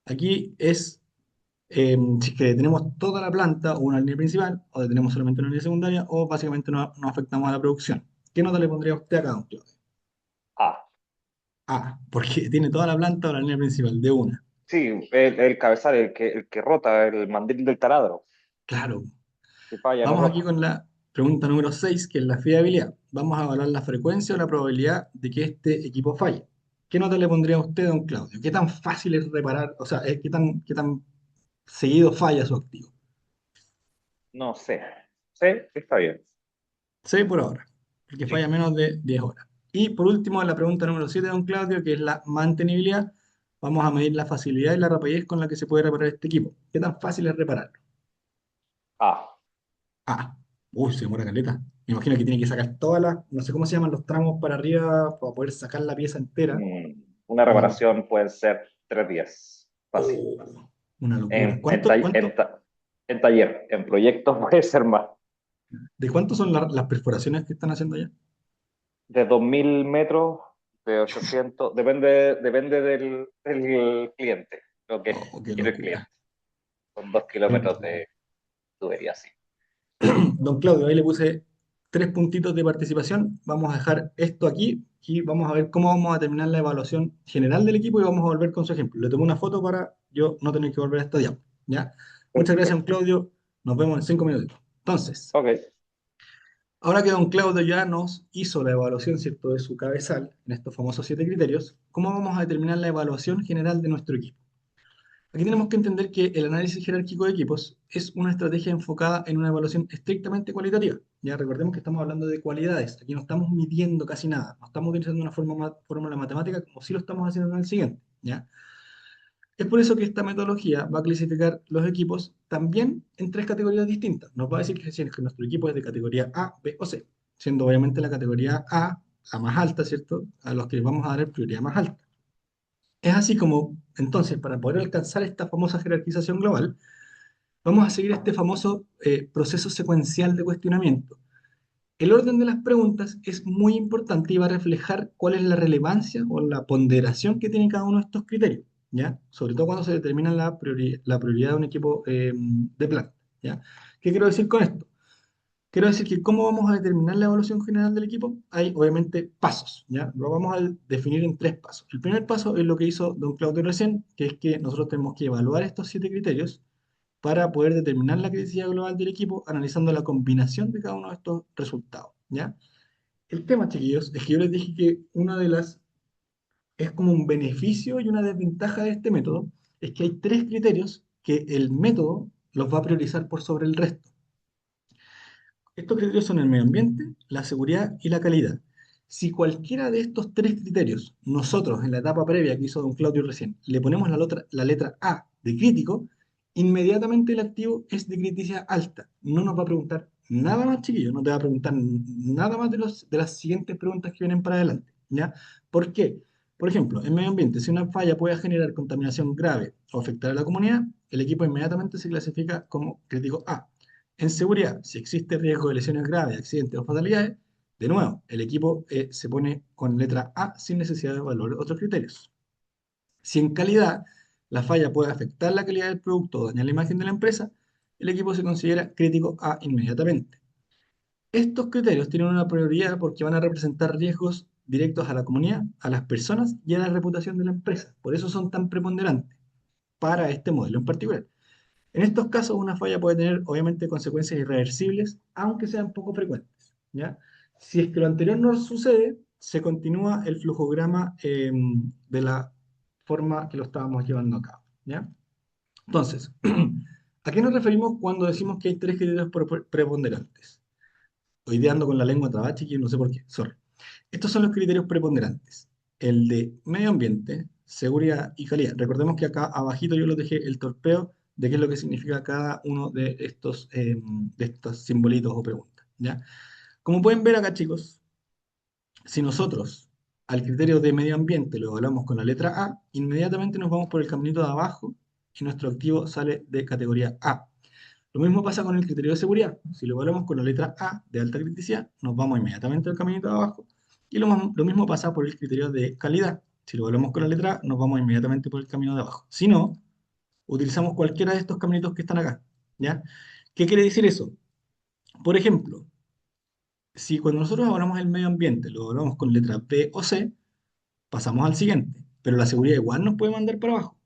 Aquí es si es que tenemos toda la planta o una línea principal, o tenemos solamente una línea secundaria, o básicamente no afectamos a la producción. ¿Qué nota le pondría usted a cada uno? Ah, A, porque tiene toda la planta o la línea principal, de una. sí, el cabezal, el que rota, el mandil del taladro. Claro. Si falla, no Vamos aquí roja. con la pregunta número 6, que es la fiabilidad. Vamos a evaluar la frecuencia o la probabilidad de que este equipo falle. ¿Qué nota le pondría a usted, don Claudio? ¿Qué tan fácil es reparar? O sea, ¿qué tan seguido falla su activo? No sé. Sí, está bien. 6 por ahora, porque Sí. falla menos de 10 horas. Y por último, la pregunta número 7, don Claudio, que es la mantenibilidad. Vamos a medir la facilidad y la rapidez con la que se puede reparar este equipo. ¿Qué tan fácil es repararlo? Ah, Ah, uy, se demora caleta. Me imagino que tiene que sacar todas las, no sé cómo se llaman los tramos para arriba para poder sacar la pieza entera. una Y, reparación pueden ser 3 días. Fácil. oh, una locura. En, en, ta- en, ta- en taller, en proyectos puede ser más. ¿De cuánto son las perforaciones que están haciendo allá? De 2.000 metros, de 800, depende del cliente, lo que Oh, qué quiere el cliente. locura. Son 2 kilómetros de tubería, sí. Don Claudio, ahí le puse 3 puntitos de participación. Vamos a dejar esto aquí y vamos a ver cómo vamos a terminar la evaluación general del equipo y vamos a volver con su ejemplo. Le tomé una foto para yo no tener que volver a esta diapo. ¿Ya? Muchas gracias, don Perfecto. Claudio. Nos vemos en 5 minutos. Entonces, Ok. ahora que don Claudio ya nos hizo la evaluación, ¿cierto?, de su cabezal en estos famosos 7 criterios, ¿cómo vamos a determinar la evaluación general de nuestro equipo? Aquí tenemos que entender que el análisis jerárquico de equipos es una estrategia enfocada en una evaluación estrictamente cualitativa. Ya recordemos que estamos hablando de cualidades. Aquí no estamos midiendo casi nada. No estamos utilizando una fórmula matemática como si lo estamos haciendo en el siguiente. ¿Ya? Es por eso que esta metodología va a clasificar los equipos también en 3 categorías distintas. Nos va a decir que si es que nuestro equipo es de categoría A, B o C, siendo obviamente la categoría A la más alta, ¿cierto? A los que les vamos a dar prioridad más alta. Es así como, entonces, para poder alcanzar esta famosa jerarquización global, vamos a seguir este famoso proceso secuencial de cuestionamiento. El orden de las preguntas es muy importante y va a reflejar cuál es la relevancia o la ponderación que tiene cada uno de estos criterios, ¿ya? Sobre todo cuando se determina la prioridad de un equipo de planta, ¿ya? ¿Qué quiero decir con esto? Quiero decir que cómo vamos a determinar la evaluación general del equipo, hay obviamente pasos, ¿ya? Lo vamos a definir en 3 pasos. El primer paso es lo que hizo don Claudio recién, que es que nosotros tenemos que evaluar estos 7 criterios para poder determinar la criticidad global del equipo analizando la combinación de cada uno de estos resultados, ¿ya? El tema, chiquillos, es que yo les dije que una de las es como un beneficio y una desventaja de este método, es que hay 3 criterios que el método los va a priorizar por sobre el resto. Estos criterios son el medio ambiente, la seguridad y la calidad. Si cualquiera de estos 3 criterios, nosotros en la etapa previa que hizo don Claudio recién, le ponemos la letra A de crítico, inmediatamente el activo es de criticidad alta. No nos va a preguntar nada más, chiquillo, no te va a preguntar nada más de las siguientes preguntas que vienen para adelante. ¿Ya? ¿Por qué? Por ejemplo, en medio ambiente, si una falla puede generar contaminación grave o afectar a la comunidad, el equipo inmediatamente se clasifica como crítico A. En seguridad, si existe riesgo de lesiones graves, accidentes o fatalidades, de nuevo, el equipo se pone con letra A sin necesidad de evaluar otros criterios. Si en calidad la falla puede afectar la calidad del producto o dañar la imagen de la empresa, el equipo se considera crítico A inmediatamente. Estos criterios tienen una prioridad porque van a representar riesgos directos a la comunidad, a las personas y a la reputación de la empresa. Por eso son tan preponderantes para este modelo en particular. En estos casos, una falla puede tener, obviamente, consecuencias irreversibles, aunque sean poco frecuentes, ¿ya? Si es que lo anterior no sucede, se continúa el flujograma de la forma que lo estábamos llevando a cabo, ¿ya? Entonces, ¿a qué nos referimos cuando decimos que hay 3 criterios preponderantes? Hoy día ando con la lengua trabada, chiquillos, no sé por qué, sorry. Estos son los criterios preponderantes. El de medio ambiente, seguridad y calidad. Recordemos que acá abajito yo les dejé el torpeo de qué es lo que significa cada uno de estos simbolitos o preguntas, ¿ya? Como pueden ver acá, chicos, si nosotros al criterio de medio ambiente lo evaluamos con la letra A, inmediatamente nos vamos por el caminito de abajo y nuestro activo sale de categoría A. Lo mismo pasa con el criterio de seguridad. Si lo evaluamos con la letra A de alta criticidad, nos vamos inmediatamente al caminito de abajo. Y lo mismo pasa por el criterio de calidad. Si lo evaluamos con la letra A, nos vamos inmediatamente por el camino de abajo. Si no, utilizamos cualquiera de estos caminitos que están acá, ¿ya? ¿Qué quiere decir eso? Por ejemplo, si cuando nosotros hablamos del medio ambiente lo hablamos con letra B o C, pasamos al siguiente, pero la seguridad igual nos puede mandar para abajo.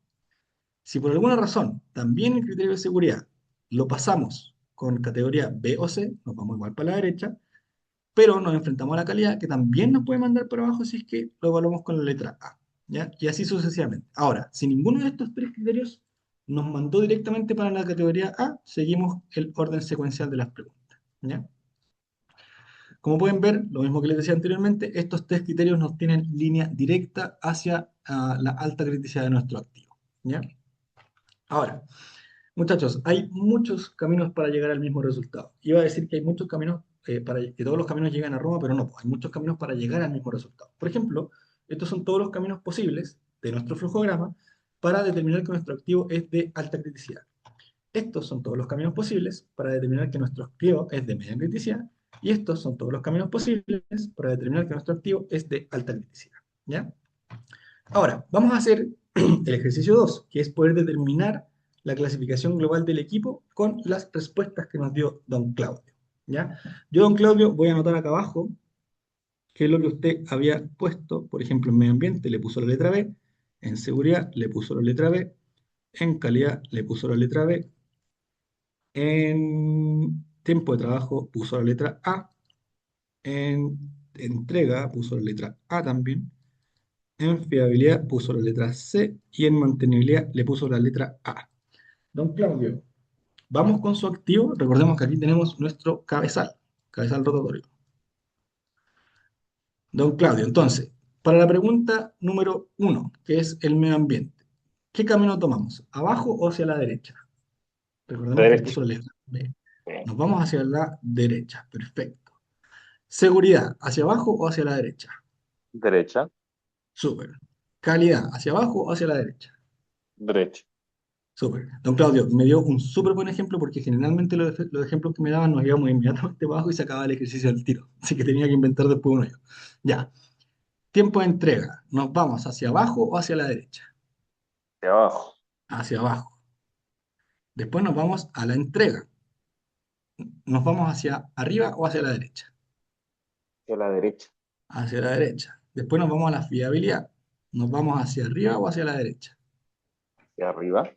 Si por alguna razón también el criterio de seguridad lo pasamos con categoría B o C, nos vamos igual para la derecha, pero nos enfrentamos a la calidad que también nos puede mandar para abajo si es que lo evaluamos con la letra A, ¿ya? Y así sucesivamente. Ahora, si ninguno de estos tres criterios nos mandó directamente para la categoría A, seguimos el orden secuencial de las preguntas, ¿ya? Como pueden ver, lo mismo que les decía anteriormente, estos tres criterios nos tienen línea directa hacia la alta criticidad de nuestro activo, ¿ya? Ahora, muchachos, hay muchos caminos para llegar al mismo resultado. Iba a decir que hay muchos caminos para que todos los caminos llegan a Roma, pero no, pues, hay muchos caminos para llegar al mismo resultado. Por ejemplo, estos son todos los caminos posibles de nuestro flujograma para determinar que nuestro activo es de alta criticidad. Estos son todos los caminos posibles para determinar que nuestro activo es de media criticidad. Y estos son todos los caminos posibles para determinar que nuestro activo es de alta criticidad. ¿Ya? Ahora, vamos a hacer el ejercicio 2, que es poder determinar la clasificación global del equipo con las respuestas que nos dio don Claudio. ¿Ya? Yo, don Claudio, voy a anotar acá abajo qué es lo que usted había puesto. Por ejemplo, en medio ambiente le puso la letra B, en seguridad le puso la letra B, en calidad le puso la letra B, en tiempo de trabajo puso la letra A, en entrega puso la letra A también, en fiabilidad puso la letra C y en mantenibilidad le puso la letra A. Don Claudio, vamos con su activo. Recordemos que aquí tenemos nuestro cabezal rotatorio. Don Claudio, entonces, para la pregunta número uno, que es el medio ambiente, ¿qué camino tomamos? ¿Abajo o hacia la derecha? Recordemos que le Derecho. puso la letra B. Sí. Nos vamos hacia la derecha. Perfecto. Seguridad, ¿hacia abajo o hacia la derecha? Derecha. Súper. Calidad, ¿hacia abajo o hacia la derecha? Derecho. Súper. Don Claudio, me dio un súper buen ejemplo porque generalmente los ejemplos que me daban nos íbamos inmediatamente abajo y se acababa el ejercicio del tiro. Así que tenía que inventar después uno yo. Ya. Tiempo de entrega. ¿Nos vamos hacia abajo o hacia la derecha? De abajo. Hacia abajo. Después nos vamos a la entrega. ¿Nos vamos hacia arriba o hacia la derecha? De la derecha. Hacia la derecha. Después nos vamos a la fiabilidad. ¿Nos vamos hacia arriba o hacia la derecha? De arriba.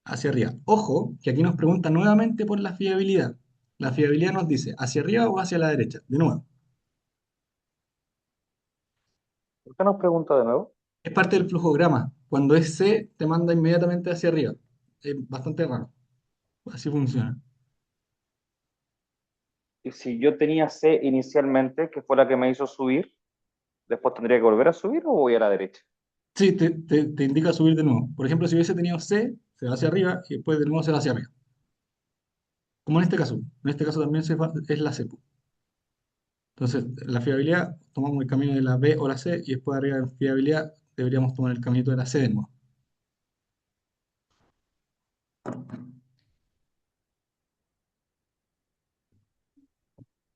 Hacia arriba. Ojo, que aquí nos pregunta nuevamente por la fiabilidad. La fiabilidad nos dice hacia arriba o hacia la derecha. De nuevo, ¿Por qué nos pregunta de nuevo? es parte del flujograma. Cuando es C, te manda inmediatamente hacia arriba. Es bastante raro. Así funciona. Y si yo tenía C inicialmente, que fue la que me hizo subir, después tendría que volver a subir o voy a la derecha. Sí, te indica subir de nuevo. Por ejemplo, si hubiese tenido C, se va hacia arriba y después de nuevo se va hacia arriba. Como en este caso. En este caso también es la C. Entonces, la fiabilidad, tomamos el camino de la B o la C y después arriba en fiabilidad deberíamos tomar el caminito de la C de nuevo.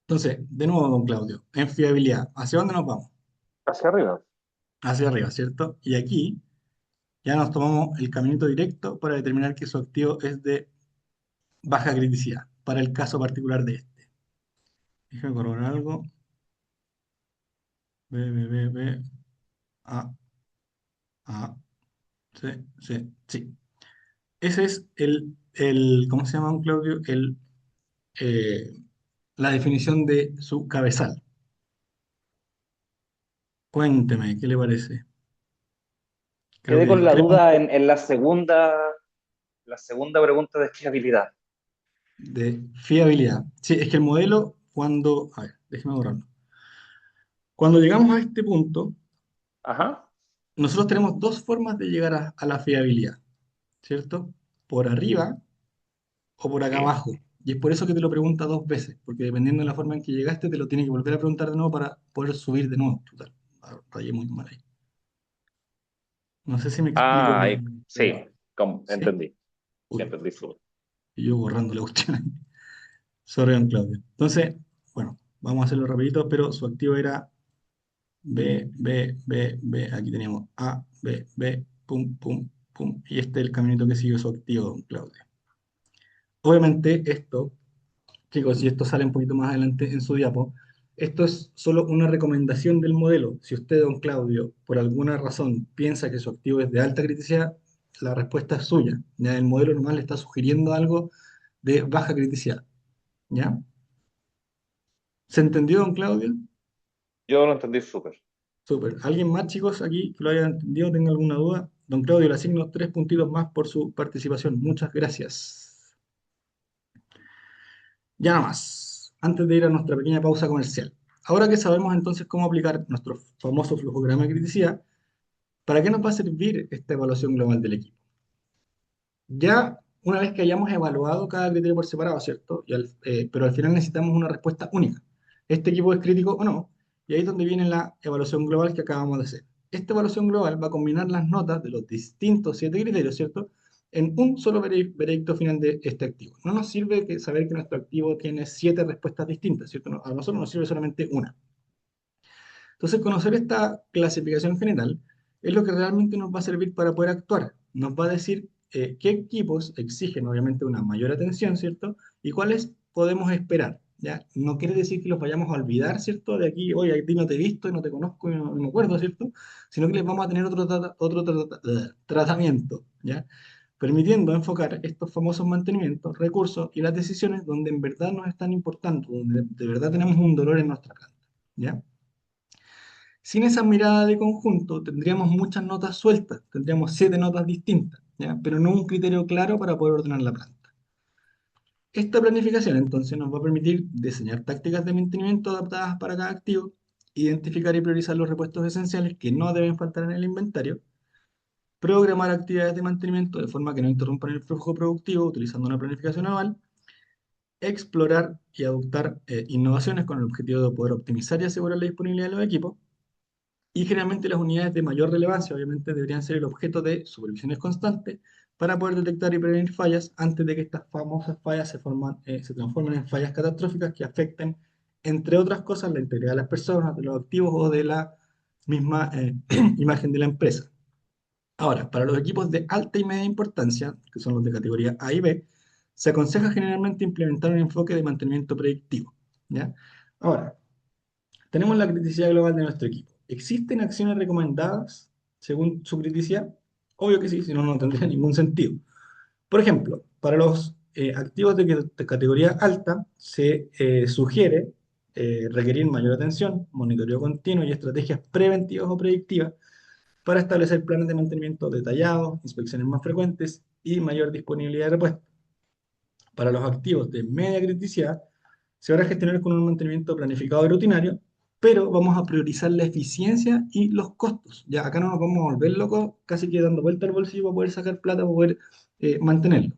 Entonces, de nuevo, don Claudio, en fiabilidad, ¿hacia dónde nos vamos? Hacia arriba. Hacia arriba, ¿cierto? Y aquí ya nos tomamos el caminito directo para determinar que su activo es de baja criticidad, para el caso particular de este. Déjame corroborar algo. B, B, B, B, A, A, C, C, sí. Ese es ¿cómo se llama, don Claudio? Eh, la definición de su cabezal. Cuénteme, ¿qué le parece? Creo Quedé que con la tres duda puntos en la segunda pregunta de fiabilidad. de fiabilidad. Sí, es que el modelo, cuando... A ver, déjeme borrarlo. Cuando llegamos a este punto, Ajá. nosotros tenemos dos formas de llegar a la fiabilidad, ¿cierto? Por arriba o por acá Sí. abajo. Y es por eso que te lo pregunta dos veces, porque dependiendo de la forma en que llegaste, te lo tiene que volver a preguntar de nuevo para poder subir de nuevo. Total, rayé muy mal ahí. No sé si me explico Ah, bien, sí, pero... ¿Sí? entendí. Sí, Uy, entendí. Súper. y yo borrando la cuestión ahí. Sorry, don Claudio. Entonces, bueno, vamos a hacerlo rapidito, pero su activo era B, B, B, B. Aquí teníamos A, B, B, pum, pum, Pum, y este es el caminito que siguió su activo, don Claudio. Obviamente esto, chicos, y esto sale un poquito más adelante en su diapo, esto es solo una recomendación del modelo. Si usted, don Claudio, por alguna razón piensa que su activo es de alta criticidad, la respuesta es suya. ¿Ya? El modelo nomás le está sugiriendo algo de baja criticidad. ¿Ya? ¿Se entendió, don Claudio? Yo lo entendí súper. Súper. ¿Alguien más, chicos, aquí que lo haya entendido, tenga alguna duda? Don Claudio, le asigno 3 puntitos más por su participación. Muchas gracias. Ya nada más, antes de ir a nuestra pequeña pausa comercial. Ahora que sabemos entonces cómo aplicar nuestro famoso flujograma de criticidad, ¿para qué nos va a servir esta evaluación global del equipo? Ya una vez que hayamos evaluado cada criterio por separado, ¿cierto? Pero al final necesitamos una respuesta única. ¿Este equipo es crítico o no? Y ahí es donde viene la evaluación global que acabamos de hacer. Esta evaluación global va a combinar las notas de los distintos 7 criterios, ¿cierto? En un solo veredicto final de este activo. No nos sirve saber que nuestro activo tiene 7 respuestas distintas, ¿cierto? A nosotros nos sirve solamente una. Entonces, conocer esta clasificación general es lo que realmente nos va a servir para poder actuar. Nos va a decir qué equipos exigen, obviamente, una mayor atención, ¿cierto? Y cuáles podemos esperar, ¿ya? No quiere decir que los vayamos a olvidar, ¿cierto? De aquí, oye, a ti no te he visto y no te conozco y no me acuerdo, ¿cierto? Sino que les vamos a tener tratamiento, ¿ya? Permitiendo enfocar estos famosos mantenimientos, recursos y las decisiones donde en verdad nos están importando, donde de verdad tenemos un dolor en nuestra planta, ¿ya? Sin esa mirada de conjunto, tendríamos muchas notas sueltas, tendríamos 7 notas distintas, ¿ya? Pero no un criterio claro para poder ordenar la planta. Esta planificación entonces nos va a permitir diseñar tácticas de mantenimiento adaptadas para cada activo, identificar y priorizar los repuestos esenciales que no deben faltar en el inventario, programar actividades de mantenimiento de forma que no interrumpan el flujo productivo utilizando una planificación anual, explorar y adoptar innovaciones con el objetivo de poder optimizar y asegurar la disponibilidad de los equipos. Y generalmente las unidades de mayor relevancia, obviamente, deberían ser el objeto de supervisiones constantes para poder detectar y prevenir fallas antes de que estas famosas fallas se transformen en fallas catastróficas que afecten, entre otras cosas, la integridad de las personas, de los activos o de la misma imagen de la empresa. Ahora, para los equipos de alta y media importancia, que son los de categoría A y B, se aconseja generalmente implementar un enfoque de mantenimiento predictivo. ¿Ya? Ahora, tenemos la criticidad global de nuestro equipo. ¿Existen acciones recomendadas según su criticidad? Obvio que sí, si no, no tendría ningún sentido. Por ejemplo, para los activos de categoría alta, se sugiere requerir mayor atención, monitoreo continuo y estrategias preventivas o predictivas para establecer planes de mantenimiento detallados, inspecciones más frecuentes y mayor disponibilidad de repuestos. Para los activos de media criticidad, se van a gestionar con un mantenimiento planificado y rutinario, pero vamos a priorizar la eficiencia y los costos. Ya acá no nos vamos a volver locos, casi que dando vuelta al bolsillo para poder sacar plata, para poder mantenerlo.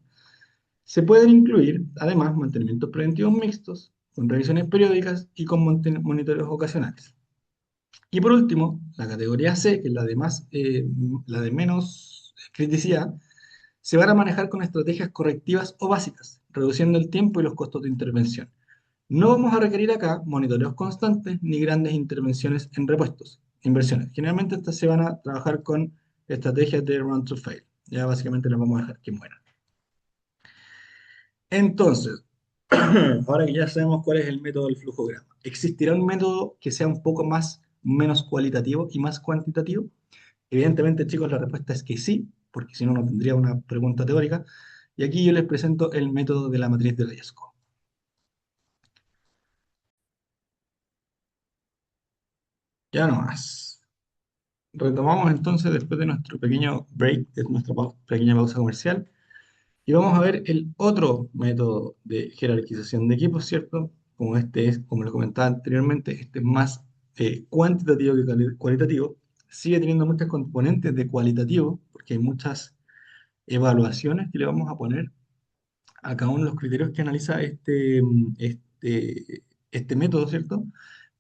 Se pueden incluir, además, mantenimientos preventivos mixtos, con revisiones periódicas y con monitoreos ocasionales. Y por último, la categoría C, que es la de menos criticidad, se van a manejar con estrategias correctivas o básicas, reduciendo el tiempo y los costos de intervención. No vamos a requerir acá monitoreos constantes ni grandes intervenciones en repuestos, inversiones. Generalmente estas se van a trabajar con estrategias de run to fail. Ya básicamente las vamos a dejar que mueran. Entonces, ahora que ya sabemos cuál es el método del flujograma, ¿existirá un método que sea un poco menos cualitativo y más cuantitativo? Evidentemente, chicos, la respuesta es que sí, porque si no, no tendría una pregunta teórica. Y aquí yo les presento el método de la matriz de riesgo. Ya no más. Retomamos entonces después de nuestro pequeño break, de nuestra pequeña pausa comercial, y vamos a ver el otro método de jerarquización de equipos, ¿cierto? Como este es, como lo comentaba anteriormente, este es más cuantitativo que cualitativo. Sigue teniendo muchas componentes de cualitativo, porque hay muchas evaluaciones que le vamos a poner a cada uno de los criterios que analiza este método, ¿cierto?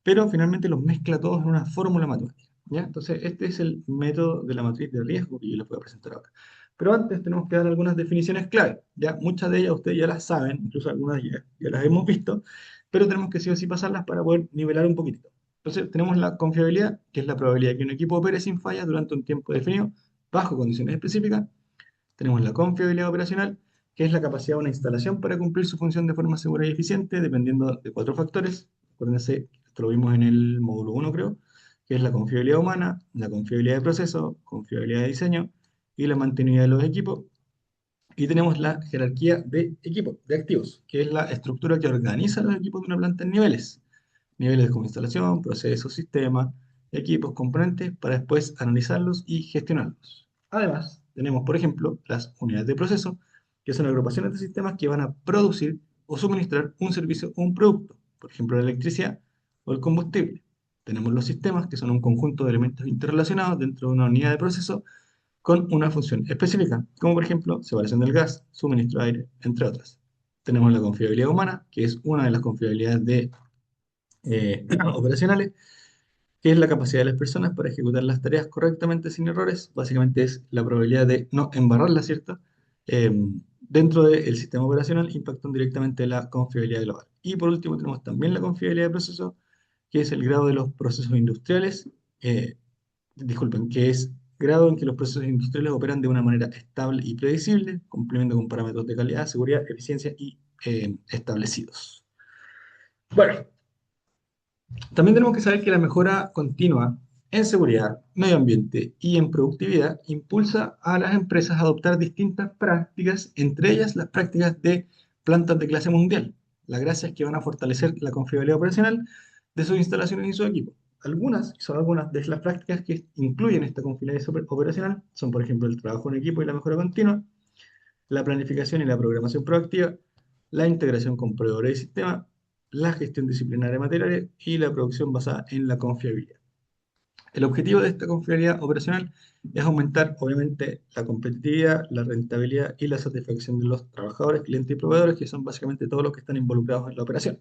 Pero finalmente los mezcla todos en una fórmula matemática, ¿ya? Entonces, este es el método de la matriz de riesgo que yo les voy a presentar ahora. Pero antes tenemos que dar algunas definiciones clave, ¿ya? Muchas de ellas ustedes ya las saben, incluso algunas ya las hemos visto, pero tenemos que sí o sí pasarlas para poder nivelar un poquitito. Entonces, tenemos la confiabilidad, que es la probabilidad de que un equipo opere sin fallas durante un tiempo definido, bajo condiciones específicas. Tenemos la confiabilidad operacional, que es la capacidad de una instalación para cumplir su función de forma segura y eficiente, dependiendo de cuatro factores. Acuérdense, esto lo vimos en el módulo uno, creo, que es la confiabilidad humana, la confiabilidad de proceso, confiabilidad de diseño y la mantenibilidad de los equipos. Y tenemos la jerarquía de equipos, de activos, que es la estructura que organiza los equipos de una planta en niveles. Niveles como instalación, procesos, sistemas, equipos, componentes, para después analizarlos y gestionarlos. Además, tenemos, por ejemplo, las unidades de proceso, que son agrupaciones de sistemas que van a producir o suministrar un servicio o un producto, por ejemplo, la electricidad o el combustible. Tenemos los sistemas, que son un conjunto de elementos interrelacionados dentro de una unidad de proceso con una función específica, como por ejemplo separación del gas, suministro de aire, entre otras. Tenemos la confiabilidad humana, que es una de las confiabilidades operacionales, que es la capacidad de las personas para ejecutar las tareas correctamente sin errores. Básicamente es la probabilidad de no embarrarla, ¿cierto? Eh, Dentro del sistema operacional impactan directamente la confiabilidad global. Y por último tenemos también la confiabilidad de proceso, que es el grado de los procesos industriales, eh, disculpen, que es grado en que los procesos industriales operan de una manera estable y predecible, cumpliendo con parámetros de calidad, seguridad, eficiencia y establecidos. Bueno, también tenemos que saber que la mejora continua en seguridad, medio ambiente y en productividad impulsa a las empresas a adoptar distintas prácticas, entre ellas las prácticas de plantas de clase mundial. La gracia es que van a fortalecer la confiabilidad operacional de sus instalaciones y sus equipos. Algunas de las prácticas que incluyen esta confiabilidad operacional son, por ejemplo, el trabajo en equipo y la mejora continua, la planificación y la programación proactiva, la integración con proveedores de sistema, la gestión disciplinaria de materiales y la producción basada en la confiabilidad. El objetivo de esta confiabilidad operacional es aumentar, obviamente, la competitividad, la rentabilidad y la satisfacción de los trabajadores, clientes y proveedores, que son básicamente todos los que están involucrados en la operación.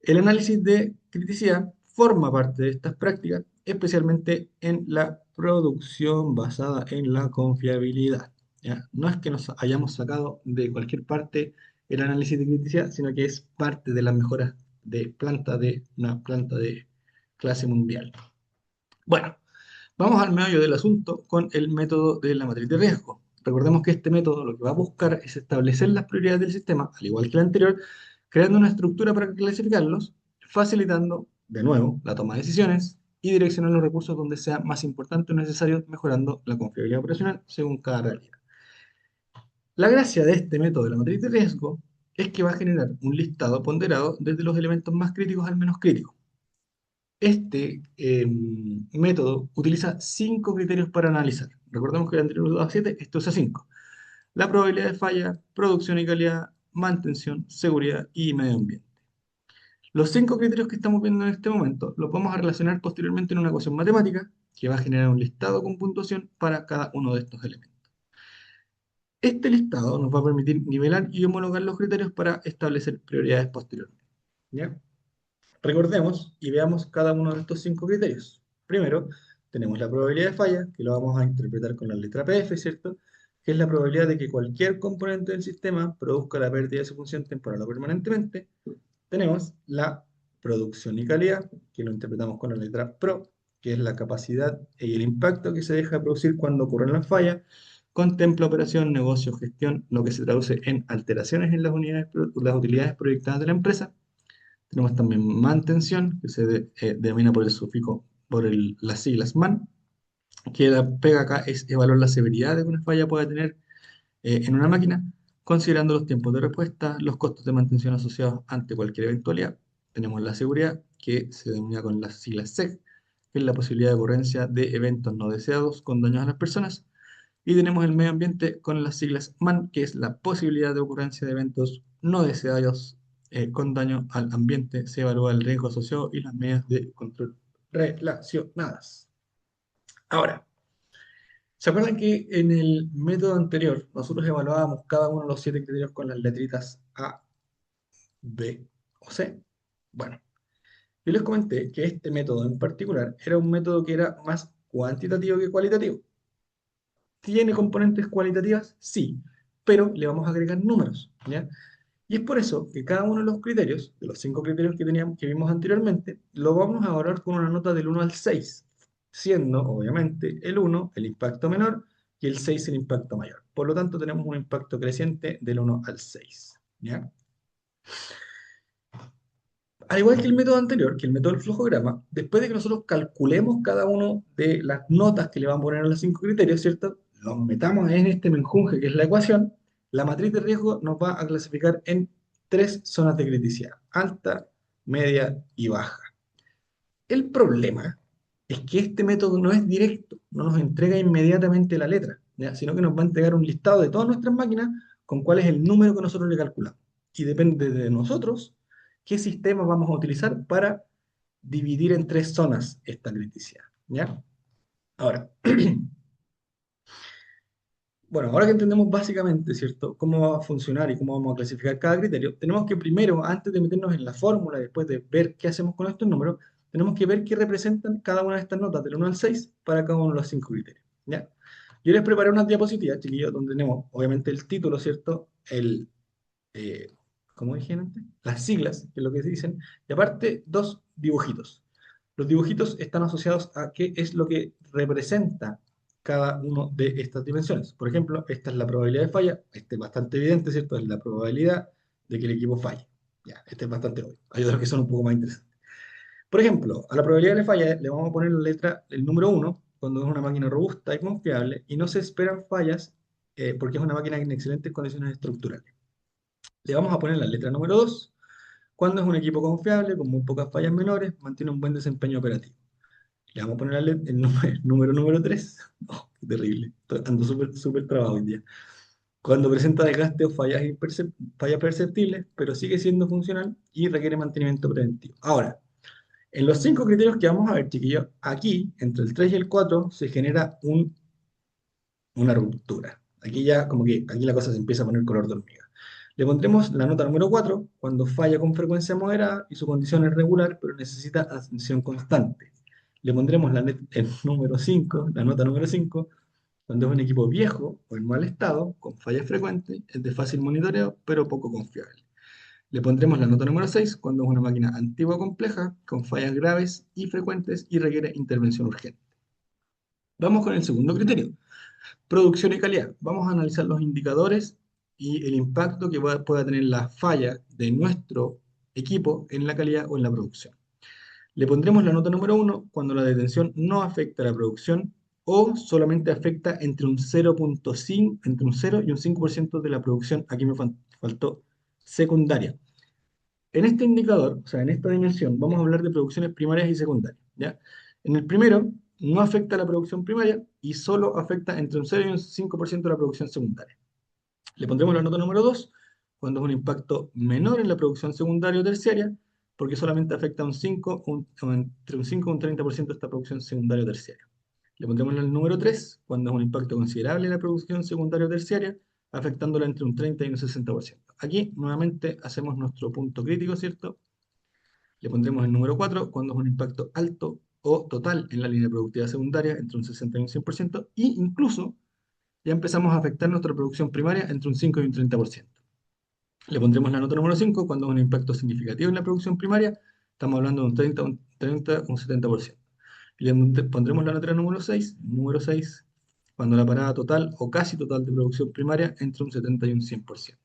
El análisis de criticidad forma parte de estas prácticas, especialmente en la producción basada en la confiabilidad. ¿Ya? No es que nos hayamos sacado de cualquier parte el análisis de criticidad, sino que es parte de las mejoras de una planta de clase mundial. Bueno, vamos al meollo del asunto con el método de la matriz de riesgo. Recordemos que este método lo que va a buscar es establecer las prioridades del sistema, al igual que el anterior, creando una estructura para clasificarlos, facilitando, de nuevo, la toma de decisiones y direccionar los recursos donde sea más importante o necesario, mejorando la confiabilidad operacional según cada realidad. La gracia de este método de la matriz de riesgo es que va a generar un listado ponderado desde los elementos más críticos al menos críticos. Este método utiliza cinco criterios para analizar. Recordemos que el anterior usaba 7, este usa 5. La probabilidad de falla, producción y calidad, mantención, seguridad y medio ambiente. Los cinco criterios que estamos viendo en este momento los vamos a relacionar posteriormente en una ecuación matemática que va a generar un listado con puntuación para cada uno de estos elementos. Este listado nos va a permitir nivelar y homologar los criterios para establecer prioridades posteriormente. ¿Ya? Recordemos y veamos cada uno de estos cinco criterios. Primero, tenemos la probabilidad de falla, que lo vamos a interpretar con la letra PF, ¿cierto? Que es la probabilidad de que cualquier componente del sistema produzca la pérdida de su función temporal o permanentemente. Tenemos la producción y calidad, que lo interpretamos con la letra PRO, que es la capacidad y el impacto que se deja producir cuando ocurren las fallas. Contempla operación, negocio, gestión, lo que se traduce en alteraciones en las unidades, las utilidades proyectadas de la empresa. Tenemos también mantención, que se denomina por el sufijo, las siglas man, que la pega acá es evaluar la severidad de que una falla pueda tener en una máquina, considerando los tiempos de respuesta, los costos de mantención asociados ante cualquier eventualidad. Tenemos la seguridad, que se denomina con las siglas SEC, que es la posibilidad de ocurrencia de eventos no deseados con daños a las personas. Y tenemos el medio ambiente con las siglas MAN, que es la posibilidad de ocurrencia de eventos no deseados con daño al ambiente. Se evalúa el riesgo asociado y las medidas de control relacionadas. Ahora, ¿se acuerdan que en el método anterior nosotros evaluábamos cada uno de los 7 criterios con las letritas A, B o C? Bueno, yo les comenté que este método en particular era un método que era más cuantitativo que cualitativo. ¿Tiene componentes cualitativas? Sí, pero le vamos a agregar números, ¿ya? Y es por eso que cada uno de los criterios, de los 5 criterios que teníamos, que vimos anteriormente, lo vamos a valorar con una nota del 1 al 6, siendo, obviamente, el 1 el impacto menor que el 6 es el impacto mayor. Por lo tanto, tenemos un impacto creciente del 1 al 6. ¿Ya? Al igual que el método anterior, que el método del flujograma, después de que nosotros calculemos cada uno de las notas que le van a poner a los 5 criterios, ¿cierto? Los metamos en este menjunje que es la ecuación, la matriz de riesgo nos va a clasificar en 3 zonas de criticidad: alta, media y baja. El problema es que este método no es directo, no nos entrega inmediatamente la letra, ¿ya? Sino que nos va a entregar un listado de todas nuestras máquinas con cuál es el número que nosotros le calculamos. Y depende de nosotros qué sistema vamos a utilizar para dividir en 3 zonas esta criticidad. ¿Ya? Ahora, bueno, ahora que entendemos básicamente, ¿cierto?, cómo va a funcionar y cómo vamos a clasificar cada criterio, tenemos que primero, antes de meternos en la fórmula, después de ver qué hacemos con estos números, tenemos que ver qué representan cada una de estas notas del 1 al 6 para cada uno de los 5 criterios. ¿Ya? Yo les preparé unas diapositivas, chiquillos, donde tenemos, obviamente, el título, ¿cierto? Eh, ¿Cómo dije antes? Las siglas, que es lo que se dicen, y aparte, 2 dibujitos. Los dibujitos están asociados a qué es lo que representa cada una de estas dimensiones. Por ejemplo, esta es la probabilidad de falla. Este es bastante evidente, ¿cierto? Es la probabilidad de que el equipo falle. Ya, este es bastante obvio. Hay otros que son un poco más interesantes. Por ejemplo, a la probabilidad de falla le vamos a poner la letra, el número 1, cuando es una máquina robusta y confiable, y no se esperan fallas porque es una máquina en excelentes condiciones estructurales. Le vamos a poner la letra número 2 cuando es un equipo confiable, con muy pocas fallas menores, mantiene un buen desempeño operativo. Le vamos a poner el número 3. Oh, qué terrible. Ando súper trabado hoy día. Cuando presenta desgaste o fallas perceptibles, pero sigue siendo funcional y requiere mantenimiento preventivo. Ahora, en los 5 criterios que vamos a ver, chiquillos, aquí, entre el 3 y el 4, se genera una ruptura. Aquí ya, como que, aquí la cosa se empieza a poner color de hormiga. Le pondremos la nota número 4 cuando falla con frecuencia moderada y su condición es regular, pero necesita atención constante. Le pondremos el número 5, la nota número 5, cuando es un equipo viejo o en mal estado, con fallas frecuentes, es de fácil monitoreo, pero poco confiable. Le pondremos la nota número 6 cuando es una máquina antigua o compleja, con fallas graves y frecuentes y requiere intervención urgente. Vamos con el segundo criterio: producción y calidad. Vamos a analizar los indicadores y el impacto que pueda tener la falla de nuestro equipo en la calidad o en la producción. Le pondremos la nota número 1 cuando la detención no afecta a la producción o solamente afecta entre un 0.5, entre un 0 y un 5% de la producción. Aquí me faltó secundaria. En este indicador, o sea, en esta dimensión, vamos a hablar de producciones primarias y secundarias, ¿ya? En el primero, no afecta a la producción primaria y solo afecta entre un 0 y un 5% de la producción secundaria. Le pondremos la nota número 2 cuando es un impacto menor en la producción secundaria o terciaria, porque solamente afecta a un 5, o entre un 5 y un 30% de esta producción secundaria o terciaria. Le pondremos el número 3 cuando es un impacto considerable en la producción secundaria o terciaria, afectándola entre un 30 y un 60%. Aquí nuevamente hacemos nuestro punto crítico, ¿cierto? Le pondremos el número 4 cuando es un impacto alto o total en la línea productiva secundaria entre un 60 y un 100%, e incluso ya empezamos a afectar nuestra producción primaria entre un 5 y un 30%. Le pondremos la nota número 5 cuando es un impacto significativo en la producción primaria, estamos hablando de un 30, un 70%. Y le pondremos la nota número 6 cuando la parada total o casi total de producción primaria entre un 70 y un 100%.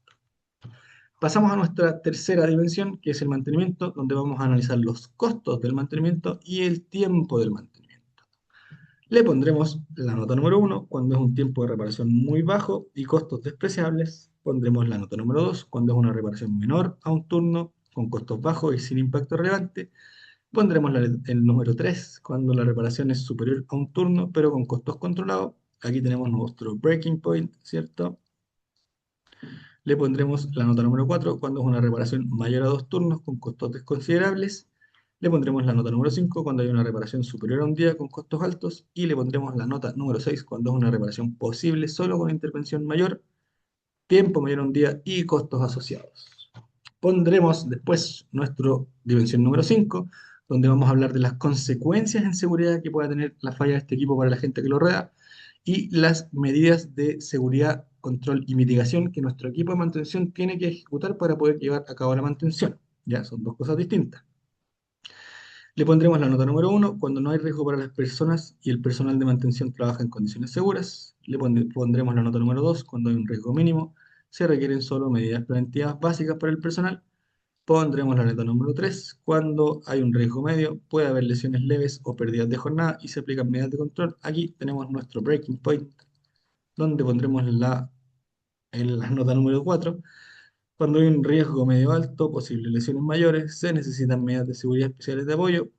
Pasamos a nuestra tercera dimensión, que es el mantenimiento, donde vamos a analizar los costos del mantenimiento y el tiempo del mantenimiento. Le pondremos la nota número 1 cuando es un tiempo de reparación muy bajo y costos despreciables. Pondremos la nota número 2 cuando es una reparación menor a un turno con costos bajos y sin impacto relevante. Pondremos el número 3 cuando la reparación es superior a un turno pero con costos controlados. Aquí tenemos nuestro breaking point, ¿cierto? Le pondremos la nota número 4 cuando es una reparación mayor a 2 turnos con costos desconsiderables. Le pondremos la nota número 5 cuando hay una reparación superior a un día con costos altos. Y le pondremos la nota número 6 cuando es una reparación posible solo con intervención mayor, tiempo mayor a un día y costos asociados. Pondremos después nuestra dimensión número 5 donde vamos a hablar de las consecuencias en seguridad que pueda tener la falla de este equipo para la gente que lo rodea y las medidas de seguridad, control y mitigación que nuestro equipo de mantención tiene que ejecutar para poder llevar a cabo la mantención. Ya, son 2 cosas distintas. Le pondremos la nota número uno cuando no hay riesgo para las personas y el personal de mantención trabaja en condiciones seguras. Pondremos la nota número 2 cuando hay un riesgo mínimo, se requieren solo medidas preventivas básicas para el personal. Pondremos la nota número 3 cuando hay un riesgo medio, puede haber lesiones leves o pérdidas de jornada y se aplican medidas de control. Aquí tenemos nuestro breaking point, donde pondremos la nota número 4. Cuando hay un riesgo medio alto, posibles lesiones mayores, se necesitan medidas de seguridad especiales de apoyo.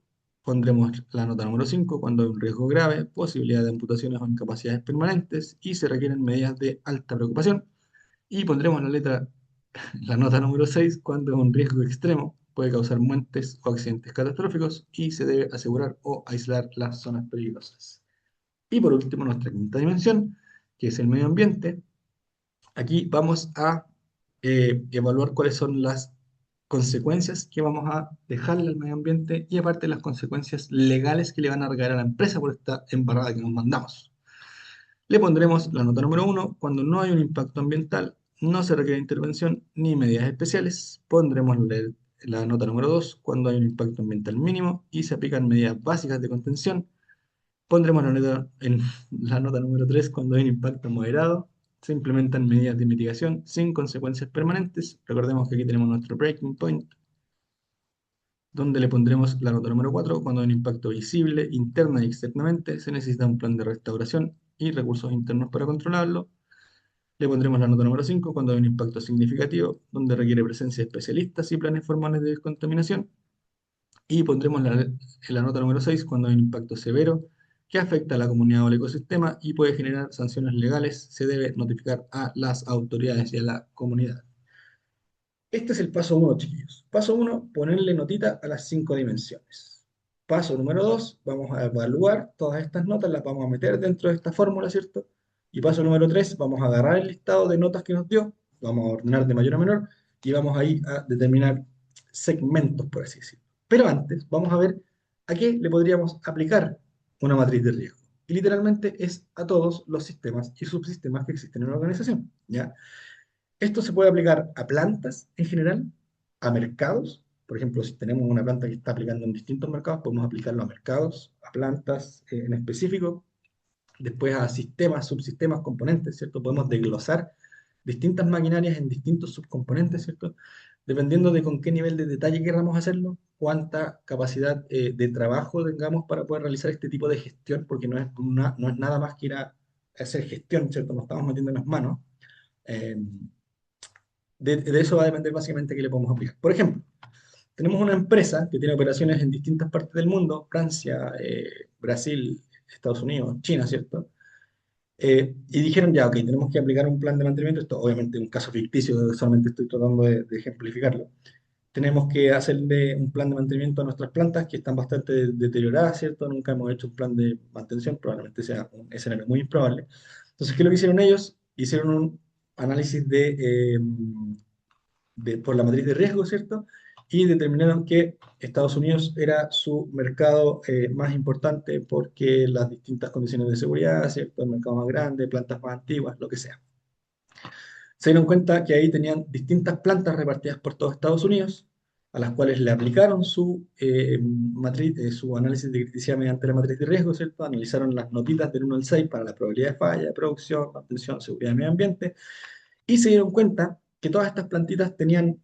Pondremos la nota número 5 cuando hay un riesgo grave, posibilidad de amputaciones o incapacidades permanentes y se requieren medidas de alta preocupación. Y pondremos la nota número 6 cuando hay un riesgo extremo, puede causar muertes o accidentes catastróficos y se debe asegurar o aislar las zonas peligrosas. Y por último, nuestra quinta dimensión, que es el medio ambiente. Aquí vamos a evaluar cuáles son las consecuencias que vamos a dejarle al medio ambiente y aparte las consecuencias legales que le van a recaer a la empresa por esta embarrada que nos mandamos. Le pondremos la nota número uno cuando no hay un impacto ambiental, no se requiere intervención ni medidas especiales. Pondremos la nota número 2 cuando hay un impacto ambiental mínimo y se aplican medidas básicas de contención. Pondremos la nota número 3 cuando hay un impacto moderado. Se implementan medidas de mitigación sin consecuencias permanentes. Recordemos que aquí tenemos nuestro breaking point, donde le pondremos la nota número 4 cuando hay un impacto visible, interna y externamente. Se necesita un plan de restauración y recursos internos para controlarlo. Le pondremos la nota número 5 cuando hay un impacto significativo, donde requiere presencia de especialistas y planes formales de descontaminación. Y pondremos la nota número 6 cuando hay un impacto severo que afecta a la comunidad o al ecosistema y puede generar sanciones legales. Se debe notificar a las autoridades y a la comunidad. Este es el paso uno, chiquillos. Paso uno, ponerle notita a las 5 dimensiones. Paso número 2, vamos a evaluar todas estas notas, las vamos a meter dentro de esta fórmula, ¿cierto? Y paso número 3, vamos a agarrar el listado de notas que nos dio, vamos a ordenar de mayor a menor y vamos ahí a determinar segmentos, por así decirlo. Pero antes, vamos a ver a qué le podríamos aplicar una matriz de riesgo. Y literalmente es a todos los sistemas y subsistemas que existen en una organización, ¿ya? Esto se puede aplicar a plantas en general, a mercados. Por ejemplo, si tenemos una planta que está aplicando en distintos mercados, podemos aplicarlo a mercados, a plantas en específico, después a sistemas, subsistemas, componentes, ¿cierto? Podemos desglosar distintas maquinarias en distintos subcomponentes, ¿cierto? Dependiendo de con qué nivel de detalle queramos hacerlo, cuánta capacidad de trabajo tengamos para poder realizar este tipo de gestión, porque no es nada más que ir a hacer gestión, ¿cierto? Nos estamos metiendo en las manos. Eh, de eso va a depender básicamente qué le podemos aplicar. Por ejemplo, tenemos una empresa que tiene operaciones en distintas partes del mundo, Francia, Brasil, Estados Unidos, China, ¿cierto? Y dijeron ya, ok, tenemos que aplicar un plan de mantenimiento. Esto obviamente es un caso ficticio, solamente estoy tratando de ejemplificarlo. Tenemos que hacerle un plan de mantenimiento a nuestras plantas que están bastante deterioradas, ¿cierto? Nunca hemos hecho un plan de mantención, probablemente sea un escenario muy improbable. Entonces, ¿qué es lo que hicieron ellos? Hicieron un análisis por la matriz de riesgo, ¿cierto? Y determinaron que Estados Unidos era su mercado más importante porque las distintas condiciones de seguridad, ¿cierto? El mercado más grande, plantas más antiguas, lo que sea. Se dieron cuenta que ahí tenían distintas plantas repartidas por todo Estados Unidos, a las cuales le aplicaron su análisis de criticidad mediante la matriz de riesgo, ¿cierto? Analizaron las notitas del 1 al 6 para la probabilidad de falla, producción, mantención, seguridad y medio ambiente, y se dieron cuenta que todas estas plantitas tenían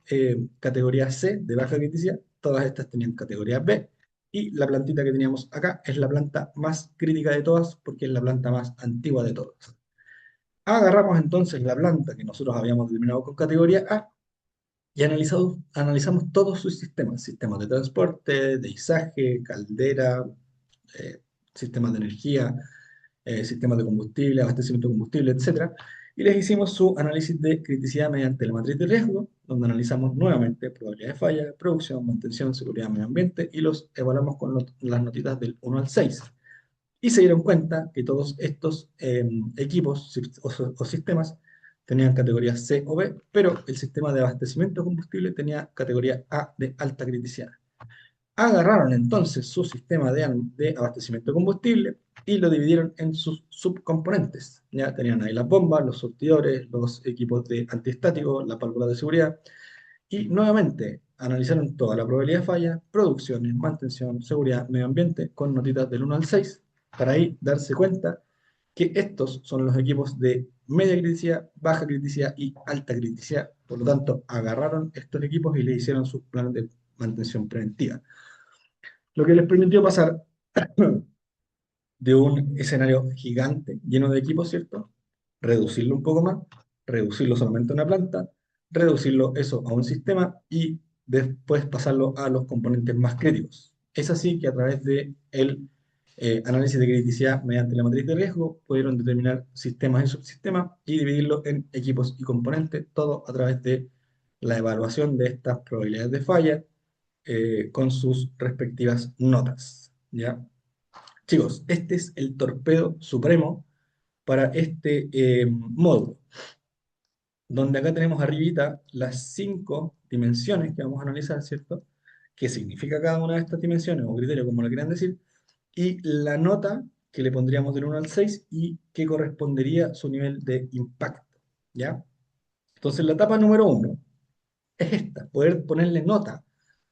categoría C de baja criticidad, todas estas tenían categoría B, y la plantita que teníamos acá es la planta más crítica de todas porque es la planta más antigua de todas. Agarramos entonces la planta que nosotros habíamos determinado con categoría A y analizamos todos sus sistemas, sistemas de transporte, de izaje, caldera, eh, sistemas de energía, sistemas de combustible, abastecimiento de combustible, etcétera. Y les hicimos su análisis de criticidad mediante la matriz de riesgo, donde analizamos nuevamente probabilidad de falla, producción, mantención, seguridad, medio ambiente y los evaluamos con las notitas del 1 al 6. Y se dieron cuenta que todos estos equipos o sistemas tenían categoría C o B, pero el sistema de abastecimiento de combustible tenía categoría A de alta criticidad. Agarraron entonces su sistema de abastecimiento de combustible y lo dividieron en sus subcomponentes. Ya tenían ahí las bombas, los surtidores, los equipos de antiestáticos, las válvulas de seguridad, Y nuevamente analizaron toda la probabilidad de falla, producciones, mantención, seguridad, medio ambiente, con notitas del 1 al 6, para ahí darse cuenta que estos son los equipos de media criticidad, baja criticidad y alta criticidad. Por lo tanto, agarraron estos equipos y le hicieron sus planes de mantención preventiva. Lo que les permitió pasar de un escenario gigante lleno de equipos, ¿cierto? Reducirlo un poco más, reducirlo solamente a una planta, reducirlo eso a un sistema y después pasarlo a los componentes más críticos. Es así que a través de el análisis de criticidad mediante la matriz de riesgo pudieron determinar sistemas y subsistemas y dividirlo en equipos y componentes, todo a través de la evaluación de estas probabilidades de falla con sus respectivas notas. ¿Ya? Chicos, este es el torpedo supremo para este módulo, donde acá tenemos arribita las 5 dimensiones que vamos a analizar, ¿cierto? ¿Qué significa cada una de estas dimensiones o criterios, como lo quieran decir? Y la nota que le pondríamos del 1 al 6 y que correspondería a su nivel de impacto, ¿ya? Entonces la etapa número 1 es esta, poder ponerle nota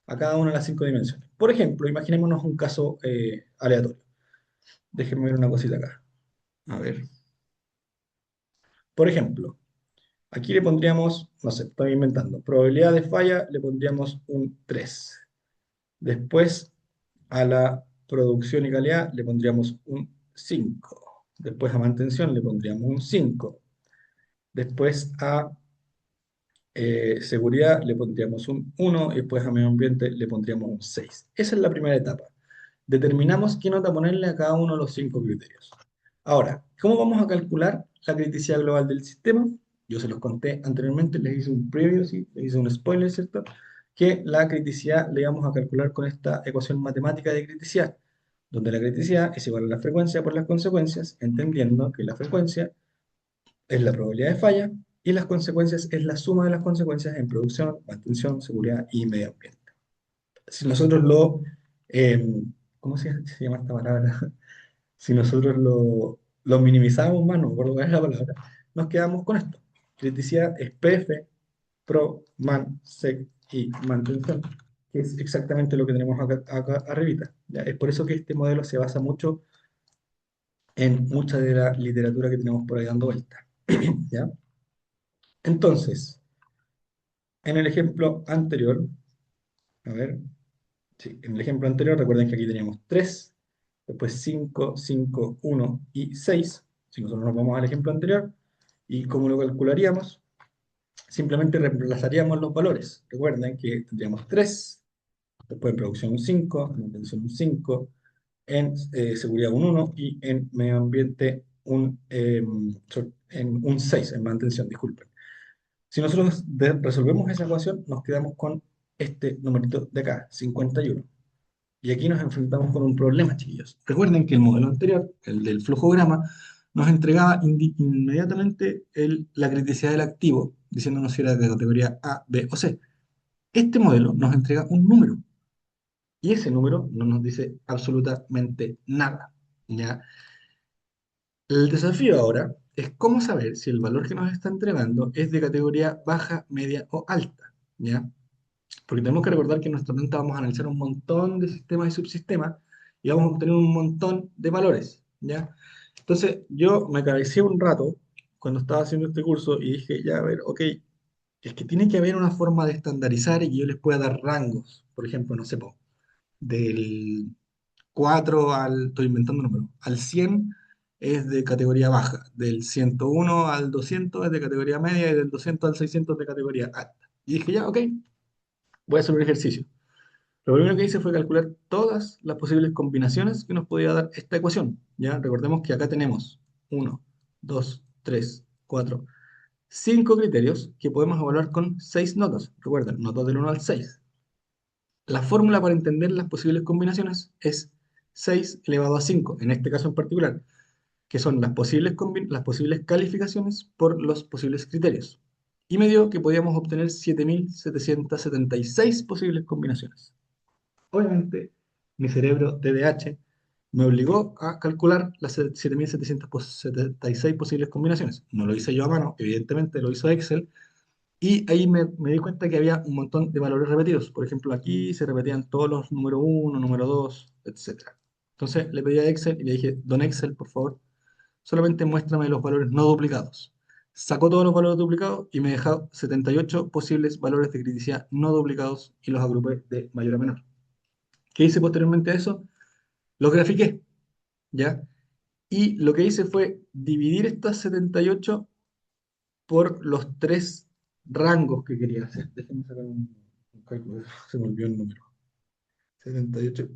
a cada una de las 5 dimensiones. Por ejemplo, imaginémonos un caso aleatorio. Déjenme ver una cosita acá. A ver. Por ejemplo, aquí le pondríamos, no sé, estoy inventando, probabilidad de falla le pondríamos un 3. Después a la producción y calidad le pondríamos un 5. Después a mantención le pondríamos un 5. Después a seguridad le pondríamos un 1 y después a medio ambiente le pondríamos un 6. Esa es la primera etapa. Determinamos qué nota ponerle a cada uno de los 5 criterios. Ahora, ¿cómo vamos a calcular la criticidad global del sistema? Yo se los conté anteriormente, les hice un preview, ¿sí? Les hice un spoiler, ¿cierto? Que la criticidad le íbamos a calcular con esta ecuación matemática de criticidad, donde la criticidad es igual a la frecuencia por las consecuencias, entendiendo que la frecuencia es la probabilidad de falla y las consecuencias es la suma de las consecuencias en producción, mantención, seguridad y medio ambiente. Si nosotros eh, ¿cómo se llama esta palabra? Si nosotros lo minimizamos más, no me acuerdo cuál es la palabra, nos quedamos con esto. Criticidad es PF, Pro, Man, Sec y mantención, que es exactamente lo que tenemos acá arribita. ¿Ya? Es por eso que este modelo se basa mucho en mucha de la literatura que tenemos por ahí dando vuelta. ¿Ya? Entonces, en el ejemplo anterior, a ver, sí, en el ejemplo anterior, recuerden que aquí teníamos 3, después 5, 5, 1 y 6. Si nosotros nos vamos al ejemplo anterior, ¿y cómo lo calcularíamos? Simplemente reemplazaríamos los valores. Recuerden que tendríamos 3, después en producción un 5, en mantención un 5, en seguridad un 1 y en medio ambiente en un 6, en mantención, disculpen. Si nosotros resolvemos esa ecuación, nos quedamos con este numerito de acá, 51. Y aquí nos enfrentamos con un problema, chiquillos. Recuerden que el modelo anterior, el del flujograma, nos entregaba inmediatamente la criticidad del activo, diciéndonos si era de categoría A, B o C. Este modelo nos entrega un número, y ese número no nos dice absolutamente nada, ¿ya? El desafío ahora es cómo saber si el valor que nos está entregando es de categoría baja, media o alta, ¿ya? Porque tenemos que recordar que en nuestra planta vamos a analizar un montón de sistemas y subsistemas y vamos a obtener un montón de valores, ¿ya? Entonces, yo me cabeceé un rato cuando estaba haciendo este curso y dije, ya, a ver, ok, es que tiene que haber una forma de estandarizar y que yo les pueda dar rangos. Por ejemplo, no sé, del 4 al, estoy inventando números, al 100 es de categoría baja, del 101 al 200 es de categoría media y del 200 al 600 de categoría alta. Y dije, ya, ok, voy a hacer un ejercicio. Lo primero que hice fue calcular todas las posibles combinaciones que nos podía dar esta ecuación. ¿Ya? Recordemos que acá tenemos 1, 2, 3, 4, 5 criterios que podemos evaluar con 6 notas. Recuerden, notas del 1 al 6. La fórmula para entender las posibles combinaciones es 6 elevado a 5, en este caso en particular, que son las posibles calificaciones por los posibles criterios. Y me dio que podíamos obtener 7.776 posibles combinaciones. Obviamente, mi cerebro TDAH me obligó a calcular las 7.776 posibles combinaciones. No lo hice yo a mano, evidentemente lo hizo Excel, Y ahí me di cuenta que había un montón de valores repetidos. Por ejemplo, aquí se repetían todos los número uno, número 2, etcétera. Entonces le pedí a Excel y le dije, don Excel, por favor, solamente muéstrame los valores no duplicados. Sacó todos los valores duplicados y me dejó 78 posibles valores de criticidad no duplicados y los agrupé de mayor a menor. ¿Qué hice posteriormente a eso? Los grafiqué, ¿ya? Y lo que hice fue dividir estas 78 por los tres rangos que quería hacer. Déjenme sacar un cálculo, se me olvidó el número. 78.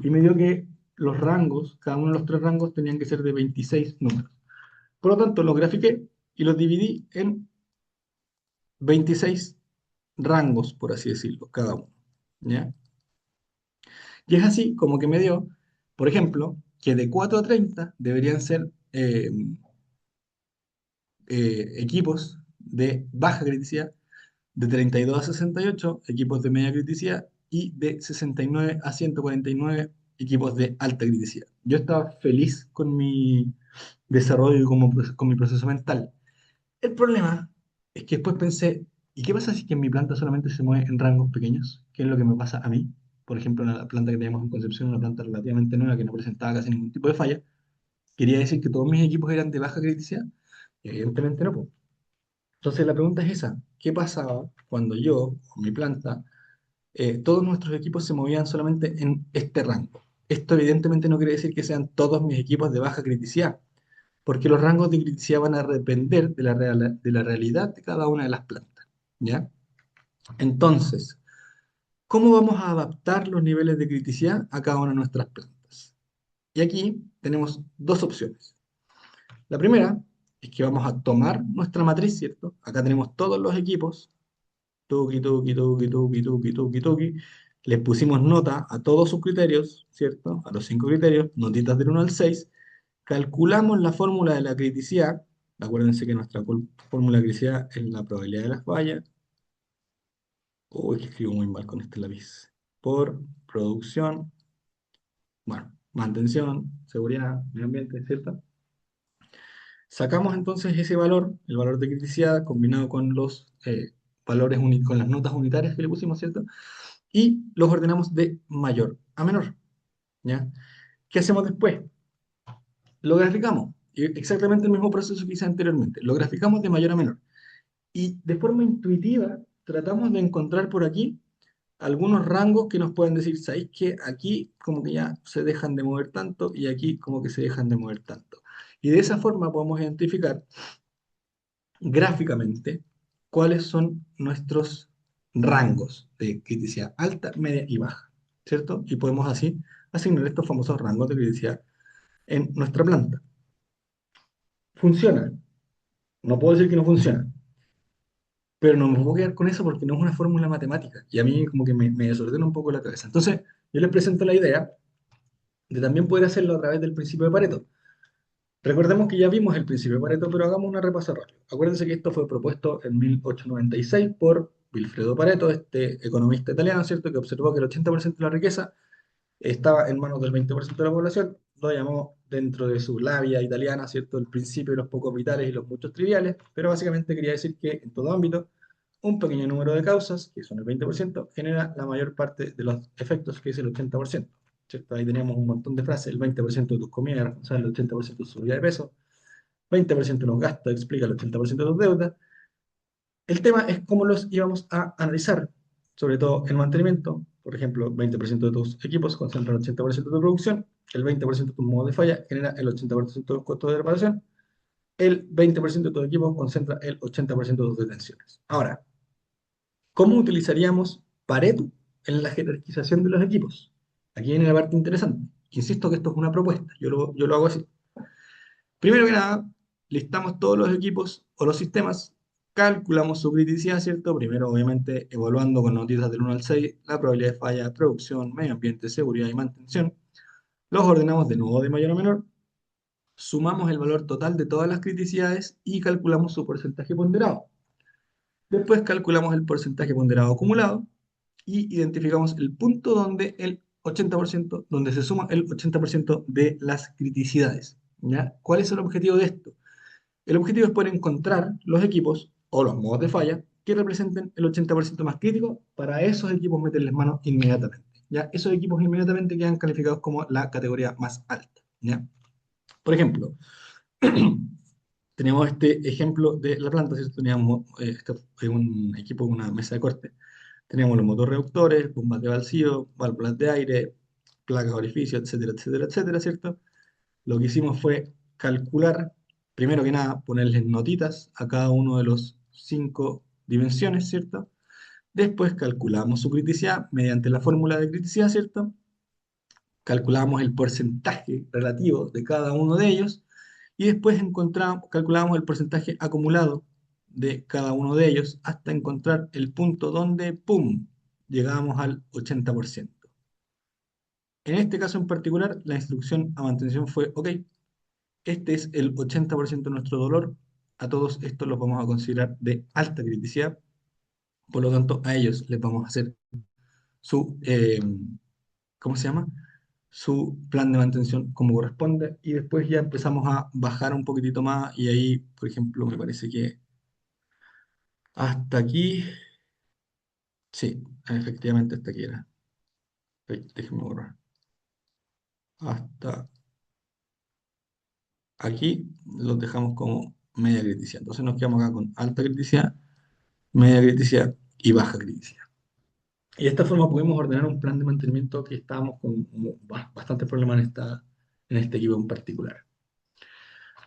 Y me dio que los rangos, cada uno de los tres rangos tenían que ser de 26 números. Por lo tanto, los grafiqué y los dividí en 26 rangos, por así decirlo, cada uno. ¿Ya? Y es así como que me dio, por ejemplo, que de 4 a 30 deberían ser equipos de baja criticidad, de 32 a 68 equipos de media criticidad y de 69 a 149 equipos de alta criticidad. Yo estaba feliz con mi desarrollo y con mi proceso mental. El problema es que después pensé, ¿y qué pasa si es que en mi planta solamente se mueve en rangos pequeños? ¿Qué es lo que me pasa a mí? Por ejemplo, en la planta que teníamos en Concepción, una planta relativamente nueva que no presentaba casi ningún tipo de falla, quería decir que todos mis equipos eran de baja criticidad. Y evidentemente no, po. Entonces la pregunta es esa, ¿qué pasaba cuando yo, con mi planta, todos nuestros equipos se movían solamente en este rango? Esto evidentemente no quiere decir que sean todos mis equipos de baja criticidad, porque los rangos de criticidad van a depender de la realidad de cada una de las plantas, ¿ya? Entonces, ¿cómo vamos a adaptar los niveles de criticidad a cada una de nuestras plantas? Y aquí tenemos dos opciones. La primera es que vamos a tomar nuestra matriz, ¿cierto? Acá tenemos todos los equipos, tuki, tuki, tuki, tuki, tuki, tuki, tuki. Les pusimos nota a todos sus criterios, ¿cierto? A los cinco criterios, notitas del 1 al 6. Calculamos la fórmula de la criticidad. Acuérdense que nuestra fórmula de criticidad es la probabilidad de las fallas. Uy, que escribo muy mal con este lápiz. Por producción, bueno, mantención, seguridad, medio ambiente, ¿cierto? Sacamos entonces ese valor, el valor de criticidad, combinado con los con las notas unitarias que le pusimos, ¿cierto? Y los ordenamos de mayor a menor, ¿ya? ¿Qué hacemos después? Lo graficamos. Exactamente el mismo proceso que hice anteriormente. Lo graficamos de mayor a menor. Y de forma intuitiva tratamos de encontrar por aquí algunos rangos que nos pueden decir, ¿sabéis que aquí como que ya se dejan de mover tanto y aquí como que se dejan de mover tanto? Y de esa forma podemos identificar gráficamente cuáles son nuestros rangos de criticidad alta, media y baja, ¿cierto? Y podemos así asignar estos famosos rangos de criticidad en nuestra planta. Funciona. No puedo decir que no funciona, pero no me puedo quedar con eso porque no es una fórmula matemática y a mí como que me desordena un poco la cabeza. Entonces, yo les presento la idea de también poder hacerlo a través del principio de Pareto. Recordemos que ya vimos el principio de Pareto, pero hagamos una repasa rápida. Acuérdense que esto fue propuesto en 1896 por Vilfredo Pareto, este economista italiano, ¿cierto?, que observó que el 80% de la riqueza estaba en manos del 20% de la población. Lo llamó dentro de su labia italiana, ¿cierto?, el principio de los pocos vitales y los muchos triviales, pero básicamente quería decir que en todo ámbito, un pequeño número de causas, que son el 20%, genera la mayor parte de los efectos, que es el 80%. ¿Cierto? Ahí teníamos un montón de frases: el 20% de tus comidas es responsable del 80% de tu subida de peso, 20% de los gastos explica el 80% de tus deudas. El tema es cómo los íbamos a analizar, sobre todo el mantenimiento. Por ejemplo, 20% de tus equipos concentra el 80% de tu producción, el 20% de tus modos de falla genera el 80% de los costos de reparación, el 20% de tus equipos concentra el 80% de tus detenciones. Ahora, ¿cómo utilizaríamos Pareto en la jerarquización de los equipos? Aquí viene la parte interesante. Insisto que esto es una propuesta, yo lo hago así. Primero que nada, listamos todos los equipos o los sistemas, calculamos su criticidad, ¿cierto? Primero, obviamente, evaluando con notitas del 1 al 6 la probabilidad de falla, producción, medio ambiente, seguridad y mantención. Los ordenamos de nuevo de mayor a menor, sumamos el valor total de todas las criticidades y calculamos su porcentaje ponderado. Después calculamos el porcentaje ponderado acumulado y identificamos el punto donde se suma el 80% de las criticidades, ¿ya? ¿Cuál es el objetivo de esto? El objetivo es poder encontrar los equipos o los modos de falla que representen el 80% más crítico para esos equipos meterles mano inmediatamente. ¿Ya? Esos equipos inmediatamente quedan calificados como la categoría más alta. ¿Ya? Por ejemplo, teníamos este ejemplo de la planta, ¿cierto? Teníamos un equipo, una mesa de corte. Teníamos los motores reductores, bombas de vacío, válvulas de aire, placas de orificio, etcétera, etcétera, etcétera, ¿cierto? Lo que hicimos fue calcular, primero que nada, ponerles notitas a cada uno de los cinco dimensiones, ¿cierto? Después calculamos su criticidad mediante la fórmula de criticidad, ¿cierto? Calculamos el porcentaje relativo de cada uno de ellos y después calculamos el porcentaje acumulado de cada uno de ellos hasta encontrar el punto donde, ¡pum!, llegamos al 80%. En este caso en particular, la instrucción a mantención fue, ok, este es el 80% de nuestro dolor, a todos estos los vamos a considerar de alta criticidad, por lo tanto a ellos les vamos a hacer su, ¿cómo se llama? Su plan de mantención como corresponde y después ya empezamos a bajar un poquitito más y ahí, por ejemplo, me parece que hasta aquí, sí, efectivamente hasta aquí era. Déjenme borrar. Hasta aquí los dejamos como media criticidad. Entonces nos quedamos acá con alta criticidad, media criticidad y baja criticidad. Y de esta forma pudimos ordenar un plan de mantenimiento que estábamos con bastantes problemas en este equipo en particular.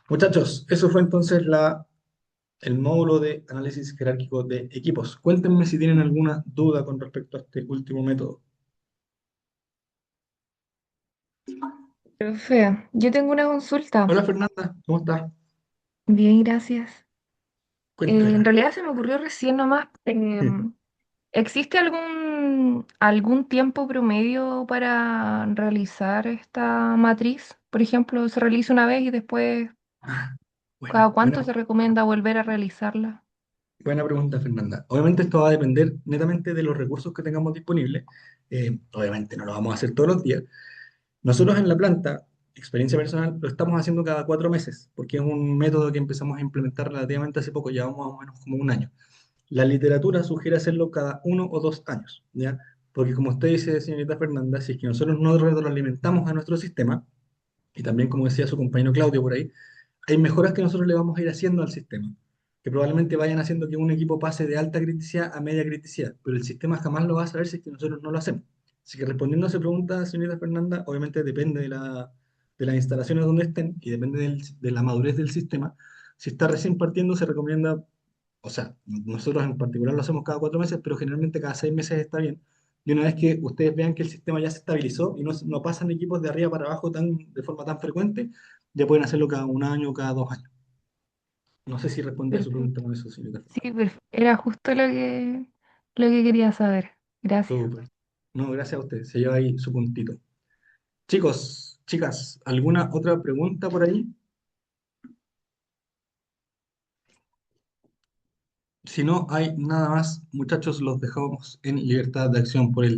Muchachos, eso fue entonces el módulo de análisis jerárquico de equipos. Cuéntenme si tienen alguna duda con respecto a este último método. Profe, yo tengo una consulta. Hola Fernanda, ¿cómo estás? Bien, gracias. En Cuéntamela. realidad se me ocurrió recién nomás. ¿Existe algún tiempo promedio para realizar esta matriz? Por ejemplo, se realiza una vez y después, Ah, ¿cada buena, cuánto se recomienda volver a realizarla? buena pregunta, Fernanda. Obviamente esto va a depender netamente de los recursos que tengamos disponibles. Obviamente no lo vamos a hacer todos los días. Nosotros en la planta, experiencia personal, lo estamos haciendo cada 4 meses, porque es un método que empezamos a implementar relativamente hace poco, llevamos más o menos como un año. La literatura sugiere hacerlo cada 1 o 2 años, ¿ya? Porque como usted dice, señorita Fernanda, si es que nosotros no retroalimentamos a nuestro sistema, y también como decía su compañero Claudio por ahí, hay mejoras que nosotros le vamos a ir haciendo al sistema, que probablemente vayan haciendo que un equipo pase de alta criticidad a media criticidad, pero el sistema jamás lo va a saber si es que nosotros no lo hacemos. Así que respondiendo a esa pregunta, señorita Fernanda, obviamente depende de las instalaciones donde estén y depende de la madurez del sistema. Si está recién partiendo, se recomienda, o sea, nosotros en particular lo hacemos cada 4 meses, pero generalmente cada 6 meses está bien. Y una vez que ustedes vean que el sistema ya se estabilizó y no pasan equipos de arriba para abajo de forma tan frecuente, ya pueden hacerlo cada un año o cada 2 años. No sé si respondí a su pregunta Perfecto. con eso, señorita Sí, Fernanda. era justo lo que quería saber. Gracias. Súper. No, gracias a usted. Se lleva ahí su puntito. Chicos, chicas, ¿alguna otra pregunta por ahí? Si no hay nada más, muchachos, los dejamos en libertad de acción por el día.